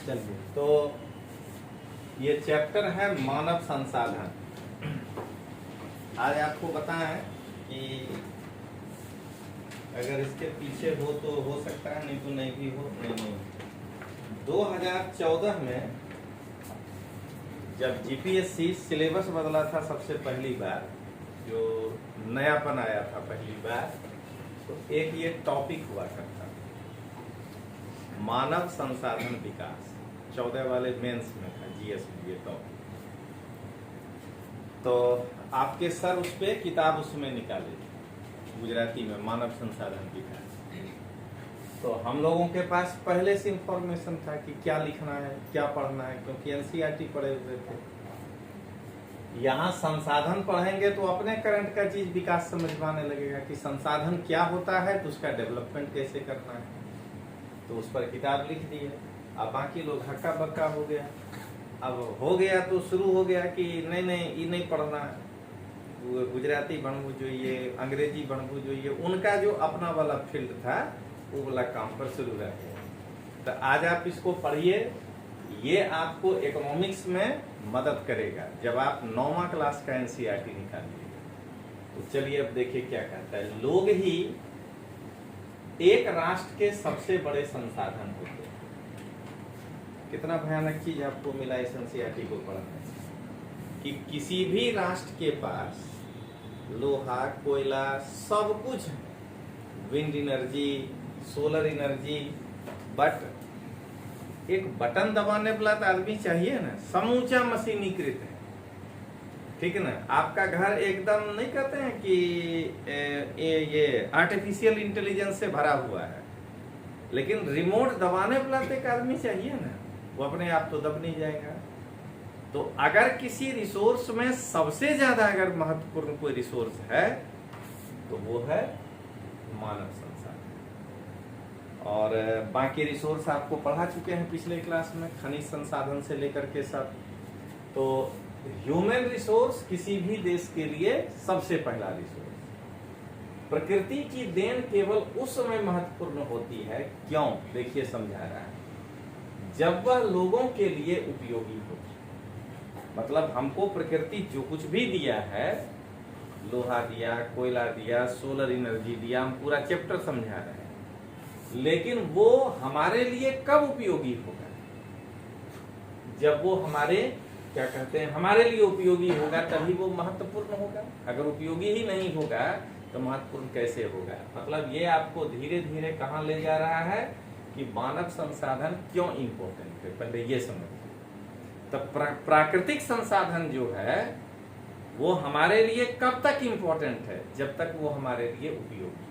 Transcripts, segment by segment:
चलिए, तो ये चैप्टर है मानव संसाधन। आज आपको बताएं कि अगर इसके पीछे हो तो हो सकता है, नहीं तो नहीं भी हो। नहीं 2014 में जब जीपीएससी सिलेबस बदला था सबसे पहली बार, जो नयापन आया था पहली बार, तो एक ये टॉपिक हुआ करता था, मानव संसाधन विकास। 14 वाले मेंस में था जीएस में ये टॉपिक। तो आपके सर उस पे किताब उसमें निकाले गुजराती में, मानव संसाधन विकास। तो हम लोगों के पास पहले से इंफॉर्मेशन था कि क्या लिखना है, क्या पढ़ना है, क्योंकि एनसीईआरटी पढ़े हुए थे। यहाँ संसाधन पढ़ेंगे तो अपने करंट का चीज विकास समझ में आने लगेगा कि संसाधन क्या होता है, तो उसका डेवलपमेंट कैसे करना है। तो उस पर किताब लिख दी है। अब बाकी लोग हक्का बक्का हो गया। अब हो गया तो शुरू हो गया कि नहीं ये नहीं पढ़ना, गुजराती बनबू जो ये, अंग्रेजी बनबू जो ये, उनका जो अपना वाला फील्ड था वो वाला काम पर शुरू रहते हैं। तो आज आप इसको पढ़िए, ये आपको इकोनॉमिक्स में मदद करेगा जब आप 9वां क्लास का एनसीईआरटी निकालिएगा। तो चलिए अब देखिए क्या कहता है। लोग ही एक राष्ट्र के सबसे बड़े संसाधन होते हैं। कितना भयानक चीज आपको मिला इस एनसीईआरटी को पढ़ने से, कि किसी भी राष्ट्र के पास लोहा, कोयला, सब कुछ है, wind energy, solar energy, but एक बटन दबाने वाला तो आदमी चाहिए ना। समूचा मशीनीकृत है, ठीक है ना। आपका घर एकदम नहीं कहते हैं कि ये आर्टिफिशियल इंटेलिजेंस से भरा हुआ है, लेकिन रिमोट दबाने वाला तो एक आदमी चाहिए ना, वो अपने आप तो दब नहीं जाएगा। तो अगर किसी रिसोर्स में सबसे ज्यादा अगर महत्वपूर्ण कोई रिसोर्स है तो वो है मानव संसाधन। और बाकी रिसोर्स आपको पढ़ा चुके हैं पिछले क्लास में, खनिज संसाधन से लेकर के सब। तो ह्यूमन रिसोर्स किसी भी देश के लिए सबसे पहला रिसोर्स। प्रकृति की देन केवल उस समय महत्वपूर्ण होती है, क्यों? देखिए समझा रहा है, जब वह लोगों के लिए उपयोगी हो। मतलब हमको प्रकृति जो कुछ भी दिया है, लोहा दिया, कोयला दिया, सोलर एनर्जी दिया, हम पूरा चैप्टर समझा रहे हैं, लेकिन वो हमारे लिए कब उपयोगी होगा? जब वो हमारे क्या कहते हैं, हमारे लिए उपयोगी होगा, तभी वो महत्वपूर्ण होगा। अगर उपयोगी ही नहीं होगा तो महत्वपूर्ण कैसे होगा? मतलब ये आपको धीरे धीरे कहाँ ले जा रहा है कि मानव संसाधन क्यों इम्पोर्टेंट है, पहले ये समझिए। तो प्राकृतिक संसाधन जो है वो हमारे लिए कब तक इम्पोर्टेंट है? जब तक वो हमारे लिए उपयोगी।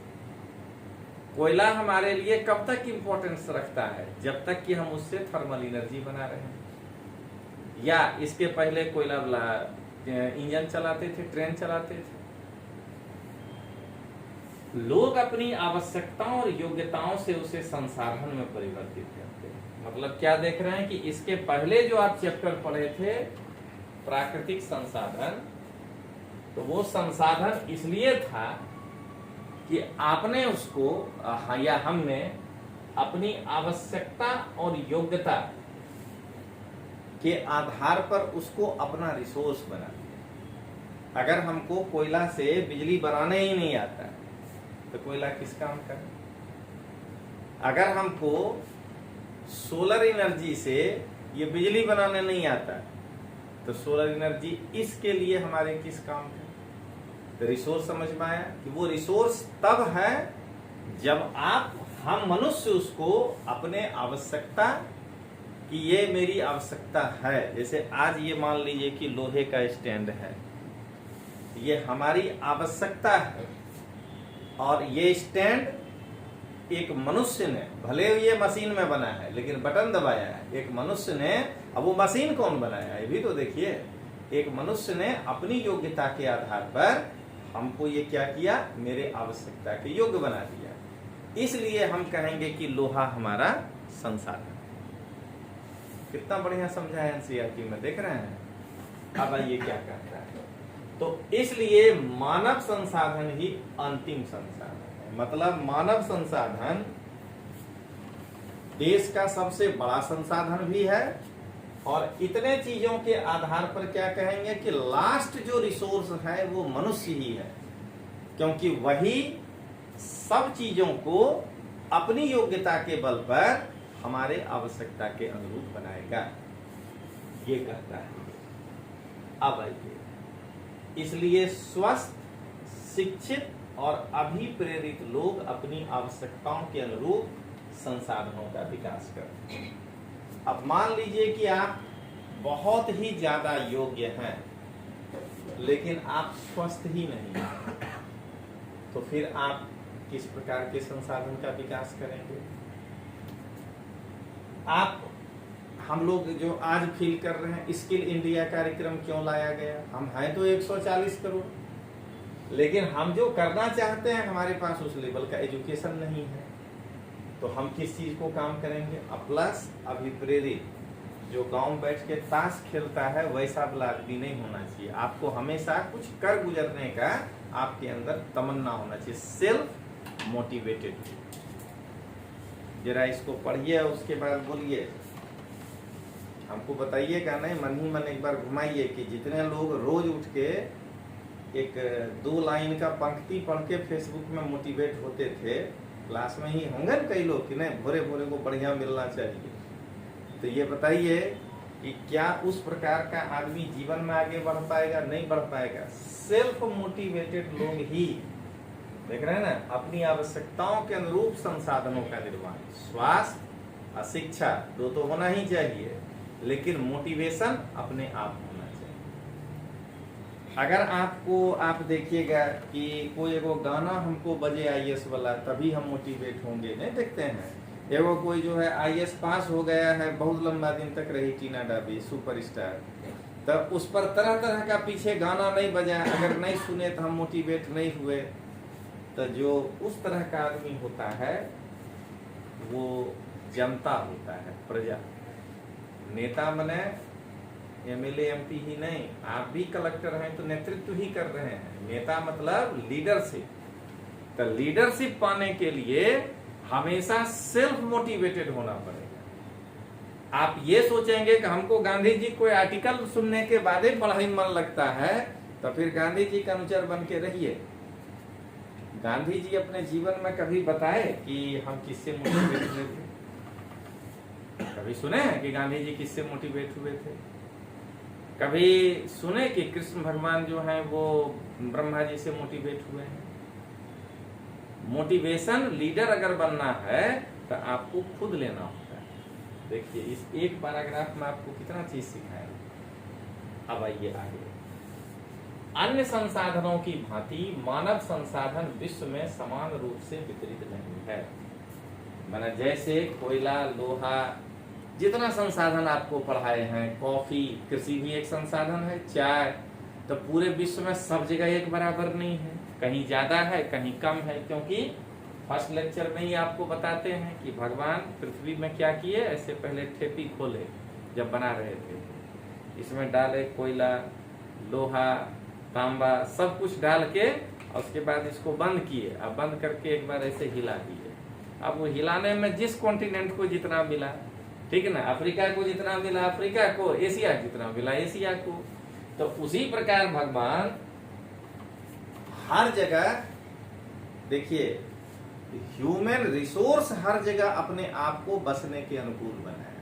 कोयला हमारे लिए कब तक इम्पोर्टेंस रखता है? जब तक कि हम उससे थर्मल एनर्जी बना रहे हैं। या इसके पहले कोयला वाला इंजन चलाते थे, ट्रेन चलाते थे। लोग अपनी आवश्यकताओं और योग्यताओं से उसे संसाधन में परिवर्तित करते हैं। मतलब क्या देख रहे हैं कि इसके पहले जो आप चैप्टर पढ़े थे प्राकृतिक संसाधन, तो वो संसाधन इसलिए था कि आपने उसको या हमने अपनी आवश्यकता और योग्यता के आधार पर उसको अपना रिसोर्स बना दिया। अगर हमको कोयला से बिजली बनाने ही नहीं आता तो कोयला किस काम का? अगर हमको सोलर एनर्जी से ये बिजली बनाने नहीं आता तो सोलर एनर्जी इसके लिए हमारे किस काम का? तो रिसोर्स समझ में आया कि वो रिसोर्स तब है जब हम मनुष्य उसको अपने आवश्यकता कि ये मेरी आवश्यकता है। जैसे आज ये मान लीजिए कि लोहे का स्टैंड है, ये हमारी आवश्यकता है, और ये स्टैंड एक मनुष्य ने, भले ये मशीन में बना है लेकिन बटन दबाया है एक मनुष्य ने। अब वो मशीन कौन बनाया है ये भी तो देखिए। एक मनुष्य ने अपनी योग्यता के आधार पर हमको ये क्या किया, मेरे आवश्यकता के योग्य बना दिया। इसलिए हम कहेंगे कि लोहा हमारा संसाधन। कितना बढ़िया समझा है एनसीईआरटी में, देख रहे हैं। अब ये क्या कहता है, तो इसलिए मानव संसाधन ही अंतिम संसाधन है। मतलब मानव संसाधन देश का सबसे बड़ा संसाधन भी है, और इतने चीजों के आधार पर क्या कहेंगे कि लास्ट जो रिसोर्स है वो मनुष्य ही है, क्योंकि वही सब चीजों को अपनी योग्यता के बल पर हमारे आवश्यकता के अनुरूप बनाएगा, ये कहता है। अब आइए, इसलिए स्वस्थ, शिक्षित और अभिप्रेरित लोग अपनी आवश्यकताओं के अनुरूप संसाधनों का विकास करते हैं। अब मान लीजिए कि आप बहुत ही ज्यादा योग्य हैं, लेकिन आप स्वस्थ ही नहीं हैं, तो फिर आप किस प्रकार के संसाधन का विकास करेंगे? हम लोग जो आज फील कर रहे हैं, स्किल इंडिया कार्यक्रम क्यों लाया गया? हम हैं तो 140 करोड़, लेकिन हम जो करना चाहते हैं हमारे पास उस लेवल का एजुकेशन नहीं है, तो हम किस चीज को काम करेंगे? प्लस अभिप्रेरित, जो गांव बैठ के ताश खेलता है वैसा वाला आदमी नहीं होना चाहिए। आपको हमेशा कुछ कर गुजरने का आपके अंदर तमन्ना होना चाहिए, सेल्फ मोटिवेटेड। जरा इसको पढ़िए, उसके बाद बोलिए, हमको बताइएगा, नहीं मन ही मन एक बार घुमाइए कि जितने लोग रोज उठ के एक 2 लाइन का पंक्ति पढ़ के फेसबुक में मोटिवेट होते थे, क्लास में ही होंगे ना कई लोग कि नहीं भोरे भोरे को बढ़िया मिलना चाहिए, तो ये बताइए कि क्या उस प्रकार का आदमी जीवन में आगे बढ़ पाएगा? नहीं बढ़ पाएगा। सेल्फ मोटिवेटेड लोग ही, देख रहे हैं ना, अपनी आवश्यकताओं के अनुरूप संसाधनों का निर्माण, स्वास्थ्य और शिक्षा दो तो होना ही चाहिए, लेकिन मोटिवेशन अपने आप होना चाहिए। अगर आप देखिएगा कि कोई एगो गाना हमको बजे आईएएस वाला, तभी हम मोटिवेट होंगे, नहीं देखते हैं? एगो कोई जो है आईएएस पास हो गया है, बहुत लंबा दिन तक रही टीना डाबी सुपरस्टार, तब उस पर तरह तरह का पीछे गाना नहीं बजा, अगर नहीं सुने तो हम मोटिवेट नहीं हुए। तो जो उस तरह का आदमी होता है वो जनता होता है, प्रजा। नेता बने एमएलए एमपी ही नहीं, आप भी कलेक्टर हैं तो नेतृत्व ही कर रहे हैं। नेता मतलब लीडरशिप। तो लीडरशिप पाने के लिए हमेशा सेल्फ मोटिवेटेड होना पड़ेगा। आप ये सोचेंगे कि हमको गांधी जी कोई आर्टिकल सुनने के बाद ही बड़ा ही मन लगता है, तो फिर गांधी जी का अनुचर बन के रहिए। गांधी जी अपने जीवन में कभी बताए कि हम किससे मोटिवेट हुए थे? कभी सुने हैं कि गांधी जी किससे मोटिवेट हुए थे? कभी सुने कि कृष्ण भगवान जो हैं वो ब्रह्मा जी से मोटिवेट हुए हैं? मोटिवेशन लीडर अगर बनना है तो आपको खुद लेना होता है। देखिए इस एक पैराग्राफ में आपको कितना चीज सिखाया। अब आइए आगे। अन्य संसाधनों की भांति मानव संसाधन विश्व में समान रूप से वितरित नहीं है। माना जैसे कोयला, लोहा, जितना संसाधन आपको पढ़ाए हैं, कॉफी, कृषि भी एक संसाधन है, चाय, तो पूरे विश्व में सब जगह एक बराबर नहीं है, कहीं ज्यादा है कहीं कम है। क्योंकि फर्स्ट लेक्चर में ही आपको बताते हैं कि भगवान पृथ्वी में क्या किए, ऐसे पहले ठेपी खोले जब बना रहे थे, इसमें डाले कोयला, लोहा, तांबा, सब कुछ डाल के, और उसके बाद इसको बंद किए। अब बंद करके एक बार ऐसे हिला दिए। अब वो हिलाने में जिस कॉन्टिनेंट को जितना मिला, ठीक है ना, अफ्रीका को जितना मिला अफ्रीका को, एशिया जितना मिला एशिया को, तो उसी प्रकार भगवान हर जगह, देखिए ह्यूमन रिसोर्स हर जगह अपने आप को बसने के अनुकूल बनाया।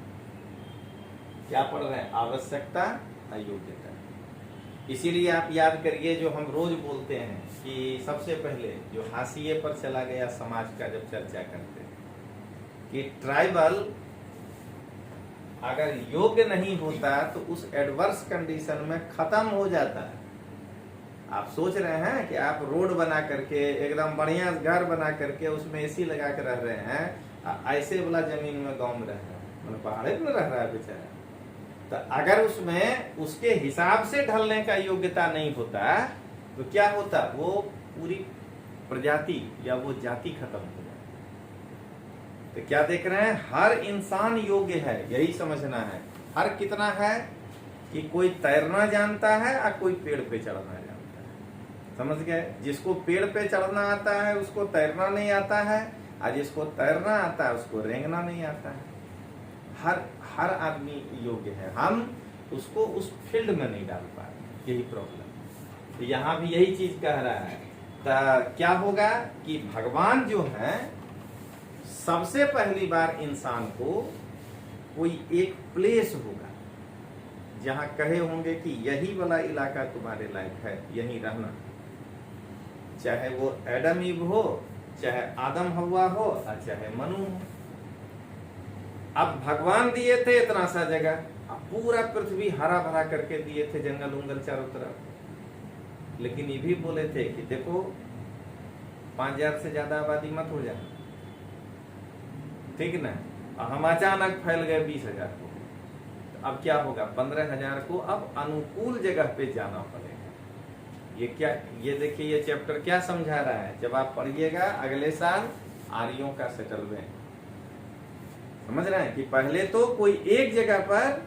क्या पढ़ रहे हैं? आवश्यकता, अयोग्यता। इसीलिए आप याद करिए जो हम रोज बोलते हैं कि सबसे पहले जो हाशिए पर चला गया समाज का जब चर्चा करते हैं कि ट्राइबल अगर योग्य नहीं होता तो उस एडवर्स कंडीशन में खत्म हो जाता है। आप सोच रहे हैं कि आप रोड बना करके एकदम बढ़िया घर बना करके उसमें एसी लगा कर रह रहे हैं, ऐसे वाला जमीन में गांव में रह रहे हैं, मतलब पहाड़े में रह रहा है बेचारा, तो अगर उसमें उसके हिसाब से ढलने का योग्यता नहीं होता तो क्या होता? वो पूरी प्रजाति या वो जाति खत्म हो जाती। तो क्या देख रहे हैं? हर इंसान योग्य है, यही समझना है। हर कितना है कि कोई तैरना जानता है और कोई पेड़ पे चढ़ना जानता है। समझ गए? जिसको पेड़ पे चढ़ना आता है उसको तैरना नहीं आता है, आज इसको तैरना आता है, उसको रेंगना नहीं आता है। हर आदमी योग्य है, हम उसको उस फील्ड में नहीं डाल पा रहे, यही प्रॉब्लम। तो यहाँ भी यही चीज कह रहा है। तो क्या होगा कि भगवान जो है सबसे पहली बार इंसान को कोई एक प्लेस होगा जहां कहे होंगे कि यही वाला इलाका तुम्हारे लायक है, यहीं रहना। चाहे वो एडम ईव हो, चाहे आदम हवा हो, और चाहे मनु हो। अब भगवान दिए थे इतना सा जगह, अब पूरा पृथ्वी हरा भरा करके दिए थे, जंगल उंगल चारों तरफ। लेकिन ये भी बोले थे कि देखो 5000 से ज्यादा आबादी मत हो जाए, ठीक ना। और हम अचानक फैल गए 20,000 को, तो अब क्या होगा, 15,000 को अब अनुकूल जगह पे जाना पड़ेगा। ये क्या, ये देखिए ये चैप्टर क्या समझा रहा है, जब आप पढ़िएगा अगले साल आर्यों का सेटलमेंट, समझ रहे हैं कि पहले तो कोई एक जगह पर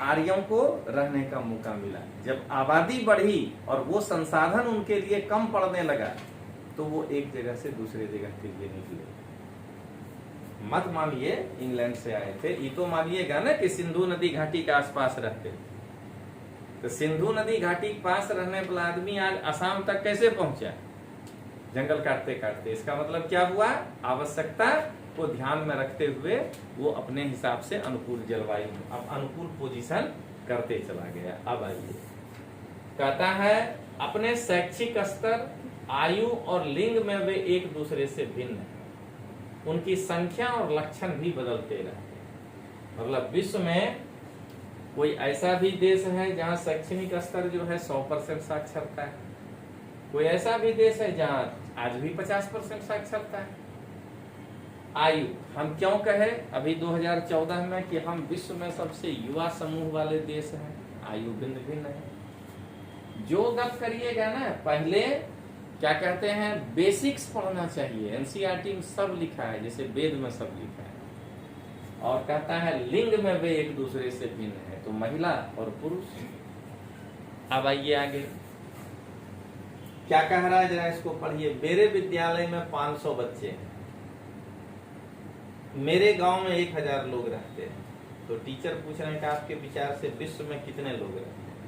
आर्यों को रहने का मौका मिला। जब आबादी बढ़ी और वो संसाधन उनके लिए कम पड़ने लगा, तो वो एक जगह से दूसरे जगह के लिए निकले। मत मानिए इंग्लैंड से आए थे, ये तो मानिएगा ना कि सिंधु नदी घाटी के आसपास रहते। तो सिंधु नदी घाटी के पास रहने वाला आदमी आज असम तक कैसे पहुंचा, जंगल काटते काटते। इसका मतलब क्या हुआ, आवश्यकता को ध्यान में रखते हुए वो अपने हिसाब से अनुकूल जलवायु, अब अनुकूल पोजीशन करते चला गया। अब आइए, कहता है अपने शैक्षिक स्तर, आयु और लिंग में वे एक दूसरे से भिन्न है। उनकी संख्या और लक्षण भी बदलते रहते। मतलब विश्व में कोई ऐसा भी देश है जहां शैक्षणिक स्तर जो है 100% साक्षरता है, कोई ऐसा भी देश है जहां आज भी 50% साक्षरता है। आयु, हम क्यों कहे अभी 2014 में कि हम विश्व में सबसे युवा समूह वाले देश हैं, आयु भिन्न भिन्न है। जो गप करिएगा ना, पहले क्या कहते हैं, बेसिक्स पढ़ना चाहिए। एनसीईआरटी में सब लिखा है, जैसे वेद में सब लिखा है। और कहता है लिंग में वे एक दूसरे से भिन्न है, तो महिला और पुरुष। अब आइए आगे क्या कह रहा है, जरा इसको पढ़िए। मेरे विद्यालय में 500 बच्चे हैं, मेरे गांव में 1000 लोग रहते हैं। तो टीचर पूछ रहे हैं कि आपके विचार से विश्व में कितने लोग रहते हैं।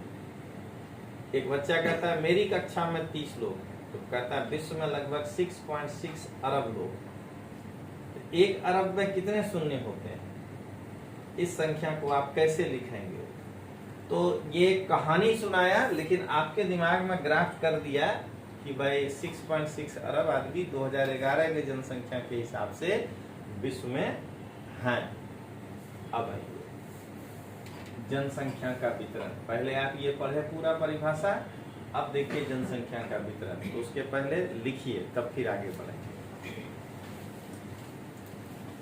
एक बच्चा कहता है मेरी कक्षा में 30 लोग हैं। तो कहता है विश्व में लगभग 6.6 अरब लोग। 1 अरब में कितने शून्य होते हैं, इस संख्या को आप कैसे लिखेंगे। तो ये कहानी सुनाया, लेकिन आपके दिमाग में ग्राफ कर दिया कि भाई 6.6 अरब आदमी 2011 के जनसंख्या के हिसाब से विश्व में हैं। अब आइए जनसंख्या का वितरण। पहले आप ये पढ़े पूरा परिभाषा, अब देखिए जनसंख्या का वितरण। तो उसके पहले लिखिए, तब फिर आगे बढ़ेंगे।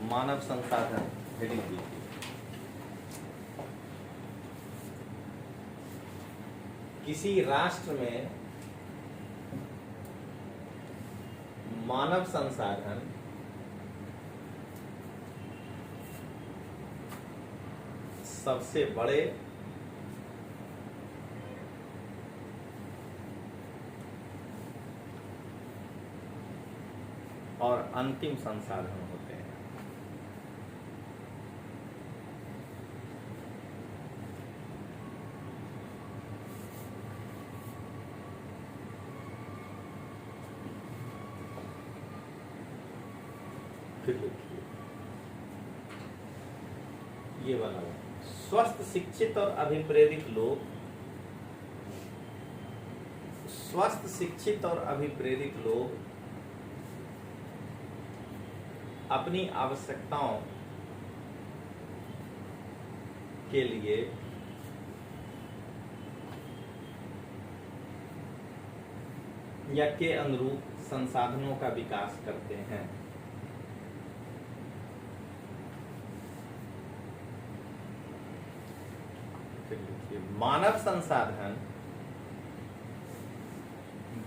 मानव संसाधन हेडिंग लिखिए। किसी राष्ट्र में मानव संसाधन सबसे बड़े और अंतिम संसाधन होते हैं। फिर लिखिए ये वाला, स्वस्थ शिक्षित और अभिप्रेरित लोग, स्वस्थ शिक्षित और अभिप्रेरित लोग अपनी आवश्यकताओं के लिए या के अनुरूप संसाधनों का विकास करते हैं। मानव संसाधन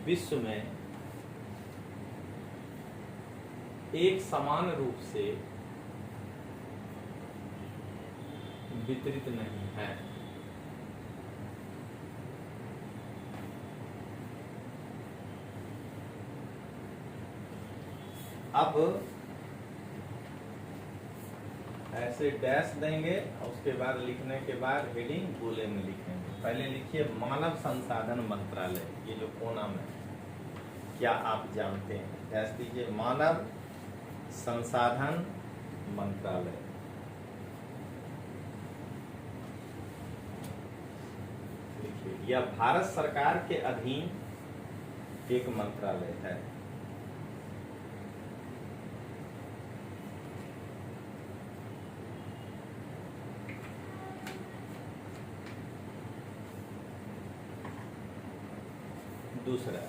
विश्व में एक समान रूप से वितरित नहीं है। अब ऐसे डैश देंगे और उसके बाद लिखने के बाद हेडिंग गोले में लिखेंगे। पहले लिखिए मानव संसाधन मंत्रालय, ये जो कोना में क्या आप जानते हैं, डैश दीजिए मानव संसाधन मंत्रालय। लिखिए यह भारत सरकार के अधीन एक मंत्रालय है। दूसरा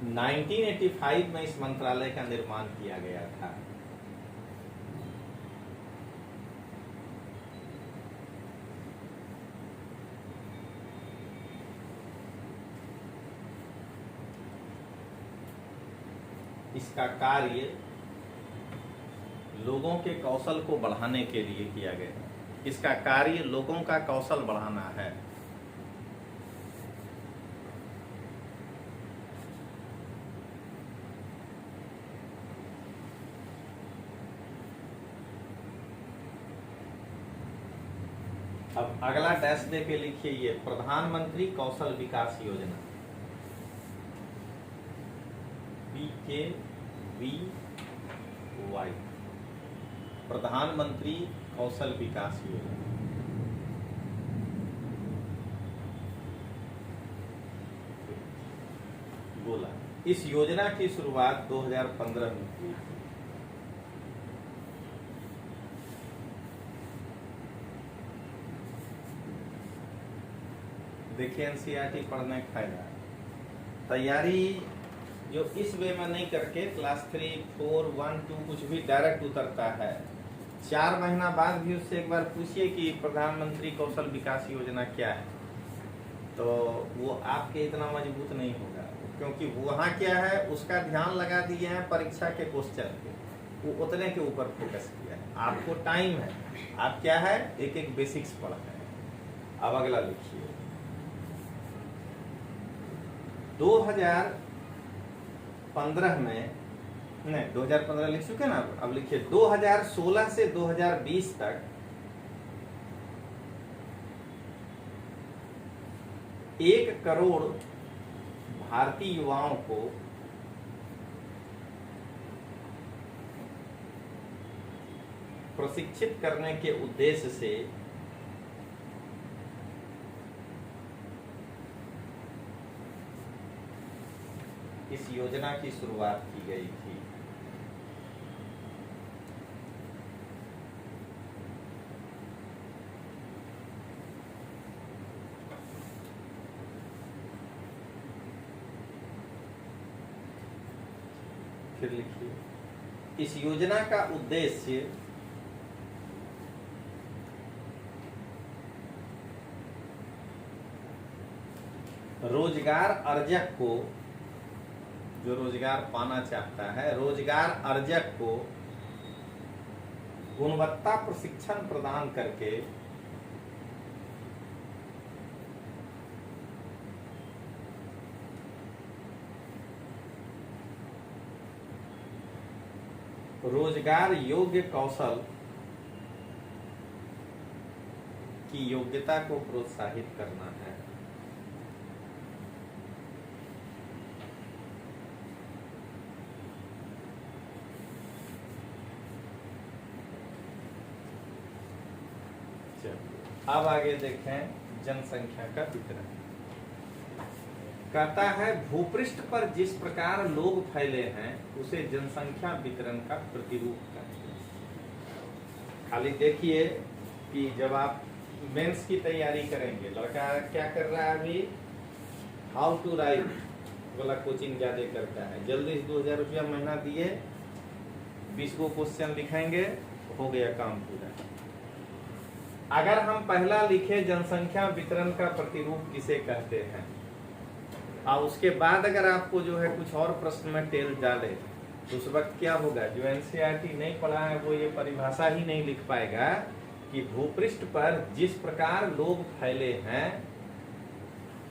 1985 में इस मंत्रालय का निर्माण किया गया था। इसका कार्य लोगों के कौशल को बढ़ाने के लिए किया गया। इसका कार्य लोगों का कौशल बढ़ाना है। अब अगला डैश दे के लिखिए ये प्रधानमंत्री कौशल विकास योजना, PKVY, प्रधानमंत्री कौशल विकास योजना। बोला इस योजना की शुरुआत 2015 में हुई। देखिए एनसीईआरटी पढ़ने का फायदा, तैयारी जो इस वे में नहीं करके क्लास 3, 4, 1, 2 कुछ भी डायरेक्ट उतरता है, 4 महीना बाद भी उससे एक बार पूछिए कि प्रधानमंत्री कौशल विकास योजना क्या है, तो वो आपके इतना मजबूत नहीं होगा, क्योंकि वहाँ क्या है उसका ध्यान लगा दिए हैं परीक्षा के क्वेश्चन पे, वो उतने के ऊपर फोकस किया है। आपको टाइम है, आप क्या है एक एक बेसिक्स पढ़ रहे हैं। अब अगला लिखिए 2015 में, नहीं 2015 लिख चुके ना, अब लिखिए 2016 से 2020 तक 1 करोड़ भारतीय युवाओं को प्रशिक्षित करने के उद्देश्य से इस योजना की शुरुआत की गई थी। फिर लिखिए इस योजना का उद्देश्य रोजगार अर्जक को, जो रोजगार पाना चाहता है, रोजगार अर्जक को गुणवत्ता प्रशिक्षण प्रदान करके रोजगार योग्य कौशल की योग्यता को प्रोत्साहित करना है। अब आगे देखें जनसंख्या का वितरण। कहता है भूपृष्ठ पर जिस प्रकार लोग फैले हैं उसे जनसंख्या वितरण का प्रतिरूप कहते हैं। खाली देखिए कि जब आप मेंस की तैयारी करेंगे, लड़का क्या कर रहा है अभी, हाउ टू राइट वाला कोचिंग ज्यादा करता है, जल्दी से 2000 रुपया महीना दिए, 20 को क्वेश्चन लिखेंगे, हो गया काम पूरा। अगर हम पहला लिखे जनसंख्या वितरण का प्रतिरूप किसे कहते हैं, और उसके बाद अगर आपको जो है कुछ और प्रश्न में टेल डाले तो उस वक्त क्या होगा, जो एनसीईआरटी नहीं पढ़ा है वो ये परिभाषा ही नहीं लिख पाएगा कि भूपृष्ठ पर जिस प्रकार लोग फैले हैं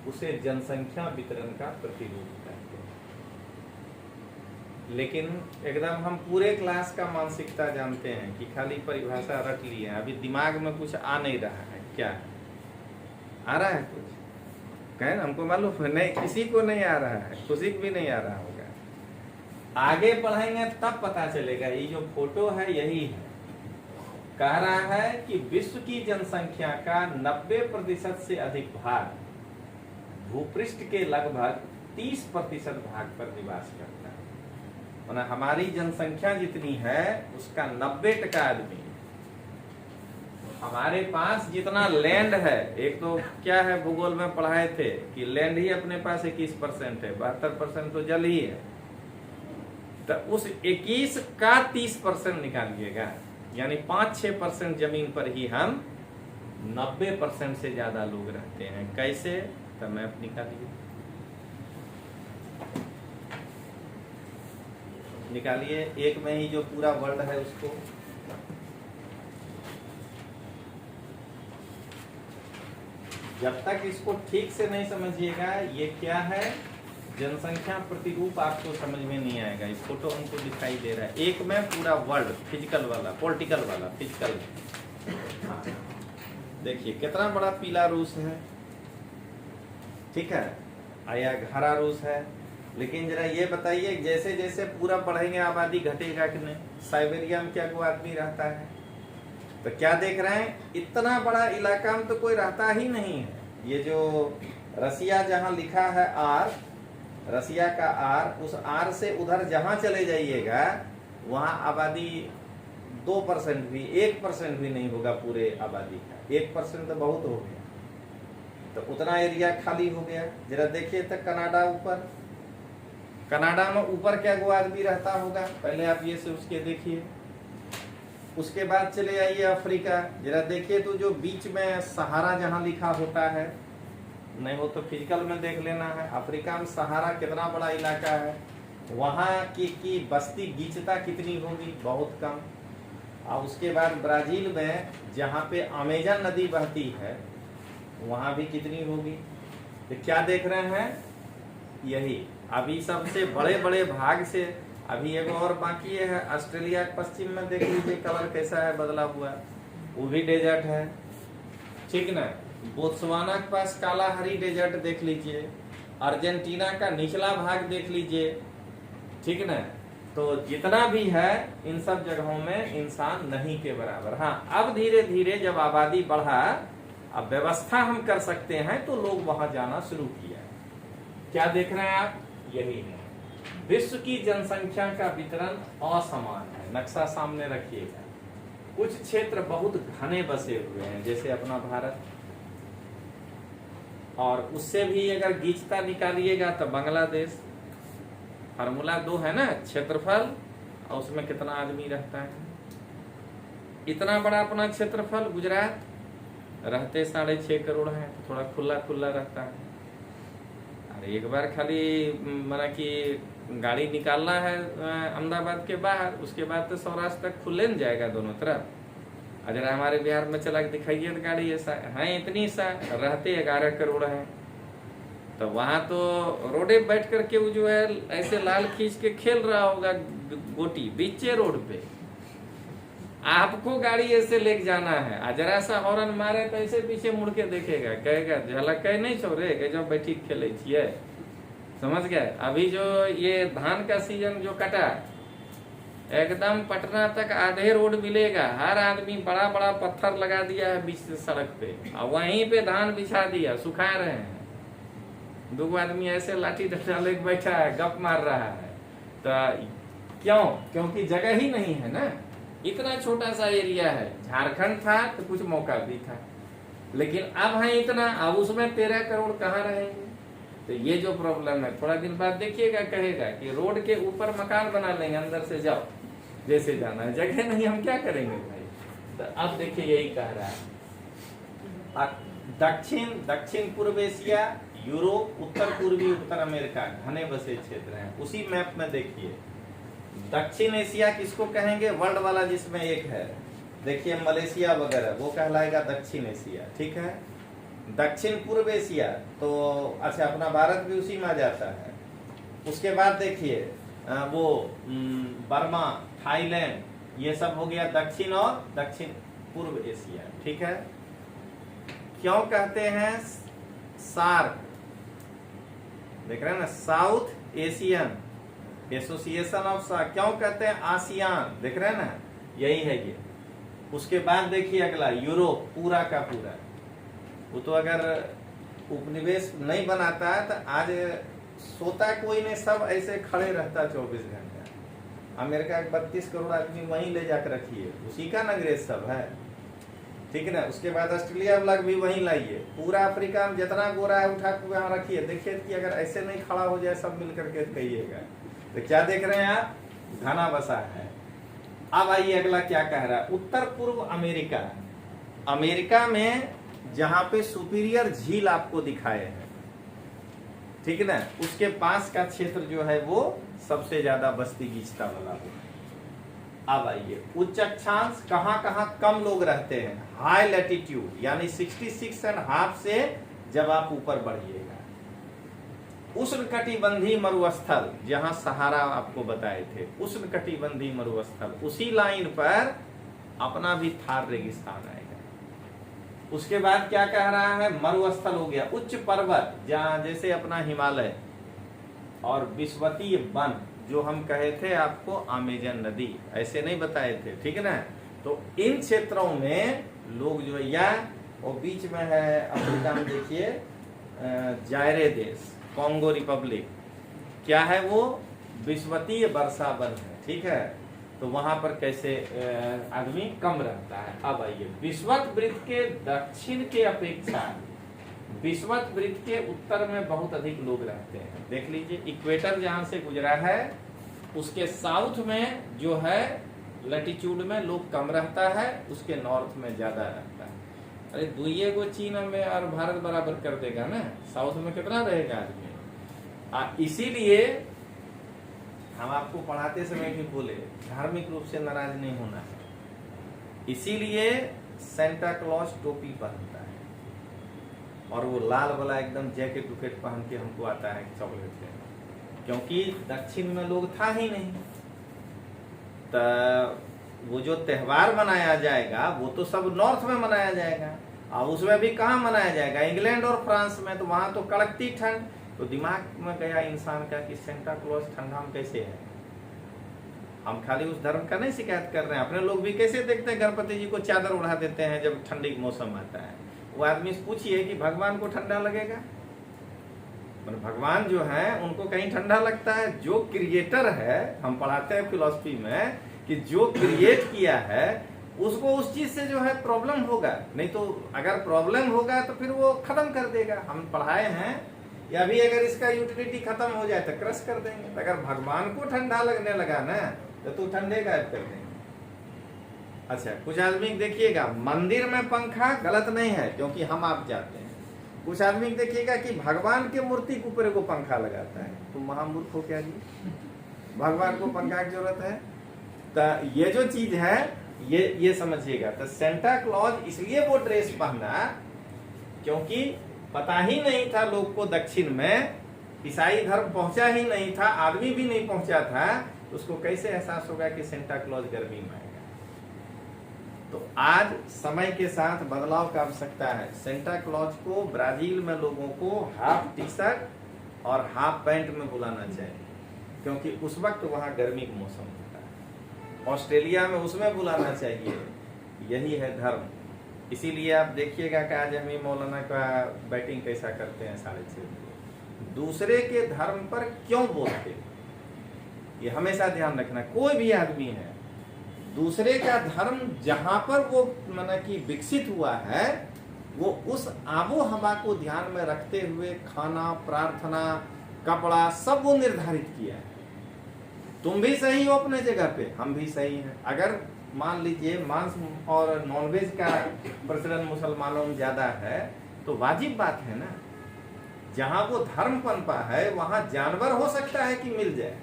उसे जनसंख्या वितरण का प्रतिरूप कहते हैं। लेकिन एकदम हम पूरे क्लास का मानसिकता जानते हैं कि खाली परिभाषा रट लिए हैं, अभी दिमाग में कुछ आ नहीं रहा है। क्या आ रहा है कुछ? कहें हमको मालूम है नहीं, किसी को नहीं आ रहा है, किसी को भी नहीं आ रहा होगा। आगे पढ़ेंगे तब पता चलेगा। ये जो फोटो है यही है, कह रहा है कि विश्व की जनसंख्या का 90% से अधिक भाग भूपृष्ठ के लगभग 30% भाग पर निवास करता है। माना हमारी जनसंख्या जितनी है उसका 90% आदमी, हमारे पास जितना लैंड है, एक तो क्या है भूगोल में पढ़ाए थे कि लैंड ही अपने पास 21% है, 72% तो जल ही है। तो उस 21 का 30% निकालिएगा, यानी 5-6% जमीन पर ही हम 90% से ज्यादा लोग रहते हैं। कैसे? तो मैप निकालिए, निकालिए एक में ही जो पूरा वर्ल्ड है उसको। जब तक इसको ठीक से नहीं समझिएगा, ये क्या है जनसंख्या प्रतिरूप, आपको समझ में नहीं आएगा। इस फोटो हमको दिखाई दे रहा है, एक में पूरा वर्ल्ड, फिजिकल वाला, पॉलिटिकल वाला, फिजिकल। देखिए कितना बड़ा पीला रूस है, ठीक है, आया हरा रूस है। लेकिन जरा ये बताइए, जैसे जैसे पूरा बढ़ेंगे आबादी घटेगा कि नहीं? साइबेरिया में क्या कोई आदमी रहता है? तो क्या देख रहे हैं, इतना बड़ा इलाका में तो कोई रहता ही नहीं है। ये जो रसिया जहां लिखा है आर, रसिया का आर, उस आर से उधर जहां चले जाइएगा वहां आबादी 2% भी, 1% भी नहीं होगा पूरे आबादी का। 1% तो बहुत हो गया, तो उतना एरिया खाली हो गया। जरा देखिए तो कनाडा ऊपर, कनाडा में ऊपर क्या वो आदमी रहता होगा? पहले आप ये से उसके देखिए, उसके बाद चले आइए अफ्रीका, जरा देखिए तो जो बीच में सहारा जहां लिखा होता है, नहीं हो तो फिजिकल में देख लेना है। अफ्रीका में सहारा कितना बड़ा इलाका है, वहां की बस्ती गीचता कितनी होगी? बहुत कम। और उसके बाद ब्राजील में जहां पे अमेजन नदी बहती है वहां भी कितनी होगी? तो क्या देख रहे हैं, यही अभी सबसे बड़े बड़े भाग से। अभी एक और बाकी है, ऑस्ट्रेलिया के पश्चिम में देख लीजिए कलर कैसा है बदला हुआ, वो भी डेजर्ट है, ठीक ना। बोत्सवाना के पास काला हरी डेजर्ट देख लीजिए, अर्जेंटीना का निचला भाग देख लीजिए, ठीक ना। तो जितना भी है इन सब जगहों में इंसान नहीं के बराबर। हाँ, अब धीरे धीरे जब आबादी बढ़ा, अब व्यवस्था हम कर सकते हैं, तो लोग वहां जाना शुरू किया। क्या देख रहे हैं आप? यही है, विश्व की जनसंख्या का वितरण असमान है। नक्शा सामने रखिएगा, कुछ क्षेत्र बहुत घने बसे हुए हैं, जैसे अपना भारत, और उससे भी अगर गीचता निकालिएगा तो बांग्लादेश। फार्मूला 2 है ना, क्षेत्रफल और उसमें कितना आदमी रहता है। इतना बड़ा अपना क्षेत्रफल, गुजरात रहते 6.5 करोड़ है, थोड़ा खुला खुला रहता है। अरे एक बार खाली माना कि गाड़ी निकालना है अहमदाबाद के बाहर, उसके बाद तो सौराष्ट्र तक खुले न जाएगा दोनों तरफ। अगर हमारे बिहार में चला के दिखाइए तो गाड़ी ऐसा है, इतनी सा रहते 11 करोड़ है। तो वहां तो रोडे बैठ करके वो जो है ऐसे लाल खींच के खेल रहा होगा गोटी बीचे रोड पे। आपको गाड़ी ऐसे लेके जाना है, जरा सा हॉर्न मारे तो ऐसे पीछे मुड़ के देखेगा, कहेगा झलक कह नहीं छोरे के जो बैठी खेले छिए। समझ गए? अभी जो ये धान का सीजन जो कटा, एकदम पटना तक आधे रोड मिलेगा, हर आदमी बड़ा बड़ा पत्थर लगा दिया है बीच से सड़क पे, और वहीं पे धान बिछा दिया, सुखा रहे हैं। 2 आदमी ऐसे लाठी डंडा लेके बैठा है, गप मार रहा है। तो क्यों? क्योंकि जगह ही नहीं है ना, इतना छोटा सा एरिया है। झारखंड था तो कुछ मौका भी था, लेकिन अब है इतना, अब उसमें 13 करोड़ कहाँ रहेंगे? तो ये जो प्रॉब्लम है, थोड़ा दिन बाद देखिएगा, कहेगा कि रोड के ऊपर मकान बना लेंगे, अंदर से जाओ जैसे जाना है, जगह नहीं, हम क्या करेंगे भाई? तो अब देखिए यही कह रहा है। दक्षिण पूर्व एशिया, यूरोप, उत्तर पूर्वी उत्तर अमेरिका घने बसे क्षेत्र हैं। उसी मैप में देखिए, दक्षिण एशिया किसको कहेंगे? वर्ल्ड वाला जिसमें एक है, देखिए मलेशिया वगैरह, वो कहलाएगा दक्षिण एशिया, ठीक है। दक्षिण पूर्व एशिया तो अच्छा, अपना भारत भी उसी में आ जाता है। उसके बाद देखिए बर्मा, थाईलैंड, ये सब हो गया दक्षिण और दक्षिण पूर्व एशिया। ठीक है, क्यों कहते हैं सार्क? देख रहे हैं ना, South Asian association of SAARC. क्यों कहते हैं आसियान? देख रहे हैं ना, यही है ये। उसके बाद देखिए अगला यूरोप, पूरा का पूरा। वो तो अगर उपनिवेश नहीं बनाता है तो आज सोता कोई नहीं, सब ऐसे खड़े रहता 24 घंटे। अमेरिका के 32 करोड़ आदमी वहीं ले जाकर रखिए, उसी का अंग्रेज सब है। ठीक है ना। उसके बाद ऑस्ट्रेलिया वाला भी वहीं लाइए, पूरा अफ्रीका में जितना गोरा है उठा के वहां रखिए। देखिए कि अगर ऐसे नहीं खड़ा हो जाए सब मिल करके कहिएगा। तो क्या देख रहे हैं आप? घना बसा है। अब आइए अगला क्या कह रहा है, उत्तर पूर्व अमेरिका। अमेरिका में जहां पे सुपीरियर झील आपको दिखाए हैं, ठीक है ना, उसके पास का क्षेत्र जो है वो सबसे ज्यादा बस्ती गीचता वाला हो। अब आइए उच्च अक्षांश, कहां कहां कम लोग रहते हैं? हाई लैटिट्यूड यानी 66.5 से जब आप ऊपर बढ़िएगा। उष्णकटिबंधीय मरुस्थल, जहां सहारा आपको बताए थे, उष्णकटिबंधीय मरुस्थल, उसी लाइन पर अपना भी थार रेगिस्तान आएगा। उसके बाद क्या कह रहा है, मरुस्थल हो गया, उच्च पर्वत जहां जैसे अपना हिमालय, और विश्वतीय वन जो हम कहे थे आपको अमेजन नदी, ऐसे नहीं बताए थे, ठीक है ना। तो इन क्षेत्रों में लोग जो है, या और बीच में है अफ्रीका में देखिए जायरे देश, कॉन्गो रिपब्लिक, क्या है वो? विश्वतीय वर्षा वन है। ठीक है, तो वहां पर कैसे आदमी कम रहता है। अब आइए विषुवत वृत्त के दक्षिण के अपेक्षा विषुवत वृत्त के उत्तर में बहुत अधिक लोग रहते हैं। देख लीजिए इक्वेटर जहां से गुजरा है उसके साउथ में जो है लैटिट्यूड में लोग कम रहता है, उसके नॉर्थ में ज्यादा रहता है। अरे दुइये को चीन में और भारत बराबर कर देगा ना, साउथ में कितना रहेगा आदमी। इसीलिए हम आपको पढ़ाते समय भी बोले धार्मिक रूप से नाराज नहीं होना है। इसीलिए सेंटा क्लॉज टोपी पहनता है और वो लाल वाला एकदम जैकेट उकेट पहन के हमको आता है चॉकलेट से, क्योंकि दक्षिण में लोग था ही नहीं। तो वो जो त्योहार मनाया जाएगा वो तो सब नॉर्थ में मनाया जाएगा, और उसमें भी कहाँ मनाया जाएगा? इंग्लैंड और फ्रांस में। तो वहां तो कड़कती ठंड। तो दिमाग में गया इंसान का कि सेंटा क्लॉज ठंडा में कैसे है। हम खाली उस धर्म का नहीं शिकायत कर रहे हैं, अपने लोग भी कैसे देखते हैं गणपति जी को चादर उड़ा देते हैं जब ठंडी का मौसम आता है। वो आदमी से पूछिए कि भगवान को ठंडा लगेगा? मतलब भगवान जो है उनको कहीं ठंडा लगता है? जो क्रिएटर है, हम पढ़ाते हैं फिलॉसफी में कि जो क्रिएट किया है उसको उस चीज से जो है प्रॉब्लम होगा, नहीं तो अगर प्रॉब्लम होगा तो फिर वो खत्म कर देगा। हम पढ़ाए हैं, या भी अगर इसका यूटिलिटी खत्म हो जाए तो क्रश कर देंगे। तो अगर भगवान को ठंडा लगने लगा ना तो तू ठंडे गायब कर देंगे। अच्छा, कुछ आदमी देखिएगा मंदिर में पंखा गलत नहीं है क्योंकि हम आप जाते हैं। कुछ आदमी देखिएगा कि भगवान के मूर्ति के ऊपर को पंखा लगाता है। तो महामूर्ख हो क्या जी, भगवान को पंखा की जरूरत है? तो ये जो चीज है ये समझिएगा। तो सेंटा क्लॉज इसलिए वो ड्रेस पहना क्योंकि पता ही नहीं था लोग को, दक्षिण में ईसाई धर्म पहुंचा ही नहीं था, आदमी भी नहीं पहुंचा था, तो उसको कैसे एहसास होगा कि सेंटा क्लॉज गर्मी में आएगा। तो आज समय के साथ बदलाव का आवश्यकता है। सेंटा क्लॉज को ब्राजील में लोगों को हाफ टी शर्ट और हाफ पैंट में बुलाना चाहिए, क्योंकि उस वक्त वहां गर्मी का मौसम होता है। ऑस्ट्रेलिया में उसमें बुलाना चाहिए। यही है धर्म। इसीलिए आप देखिएगा कि आज हम मौलाना का बैटिंग कैसा करते हैं 6:30। दूसरे के धर्म पर क्यों बोलते, ये हमेशा ध्यान रखना। कोई भी आदमी है, दूसरे का धर्म जहां पर वो माना कि विकसित हुआ है, वो उस आबो हवा को ध्यान में रखते हुए खाना, प्रार्थना, कपड़ा सब वो निर्धारित किया है। तुम भी सही हो अपने जगह पे, हम भी सही हैं। अगर मान लीजिए मांस और नॉनवेज का प्रचलन मुसलमानों में ज्यादा है तो वाजिब बात है ना, जहां वो धर्म पनपा है वहां जानवर हो सकता है कि मिल जाए।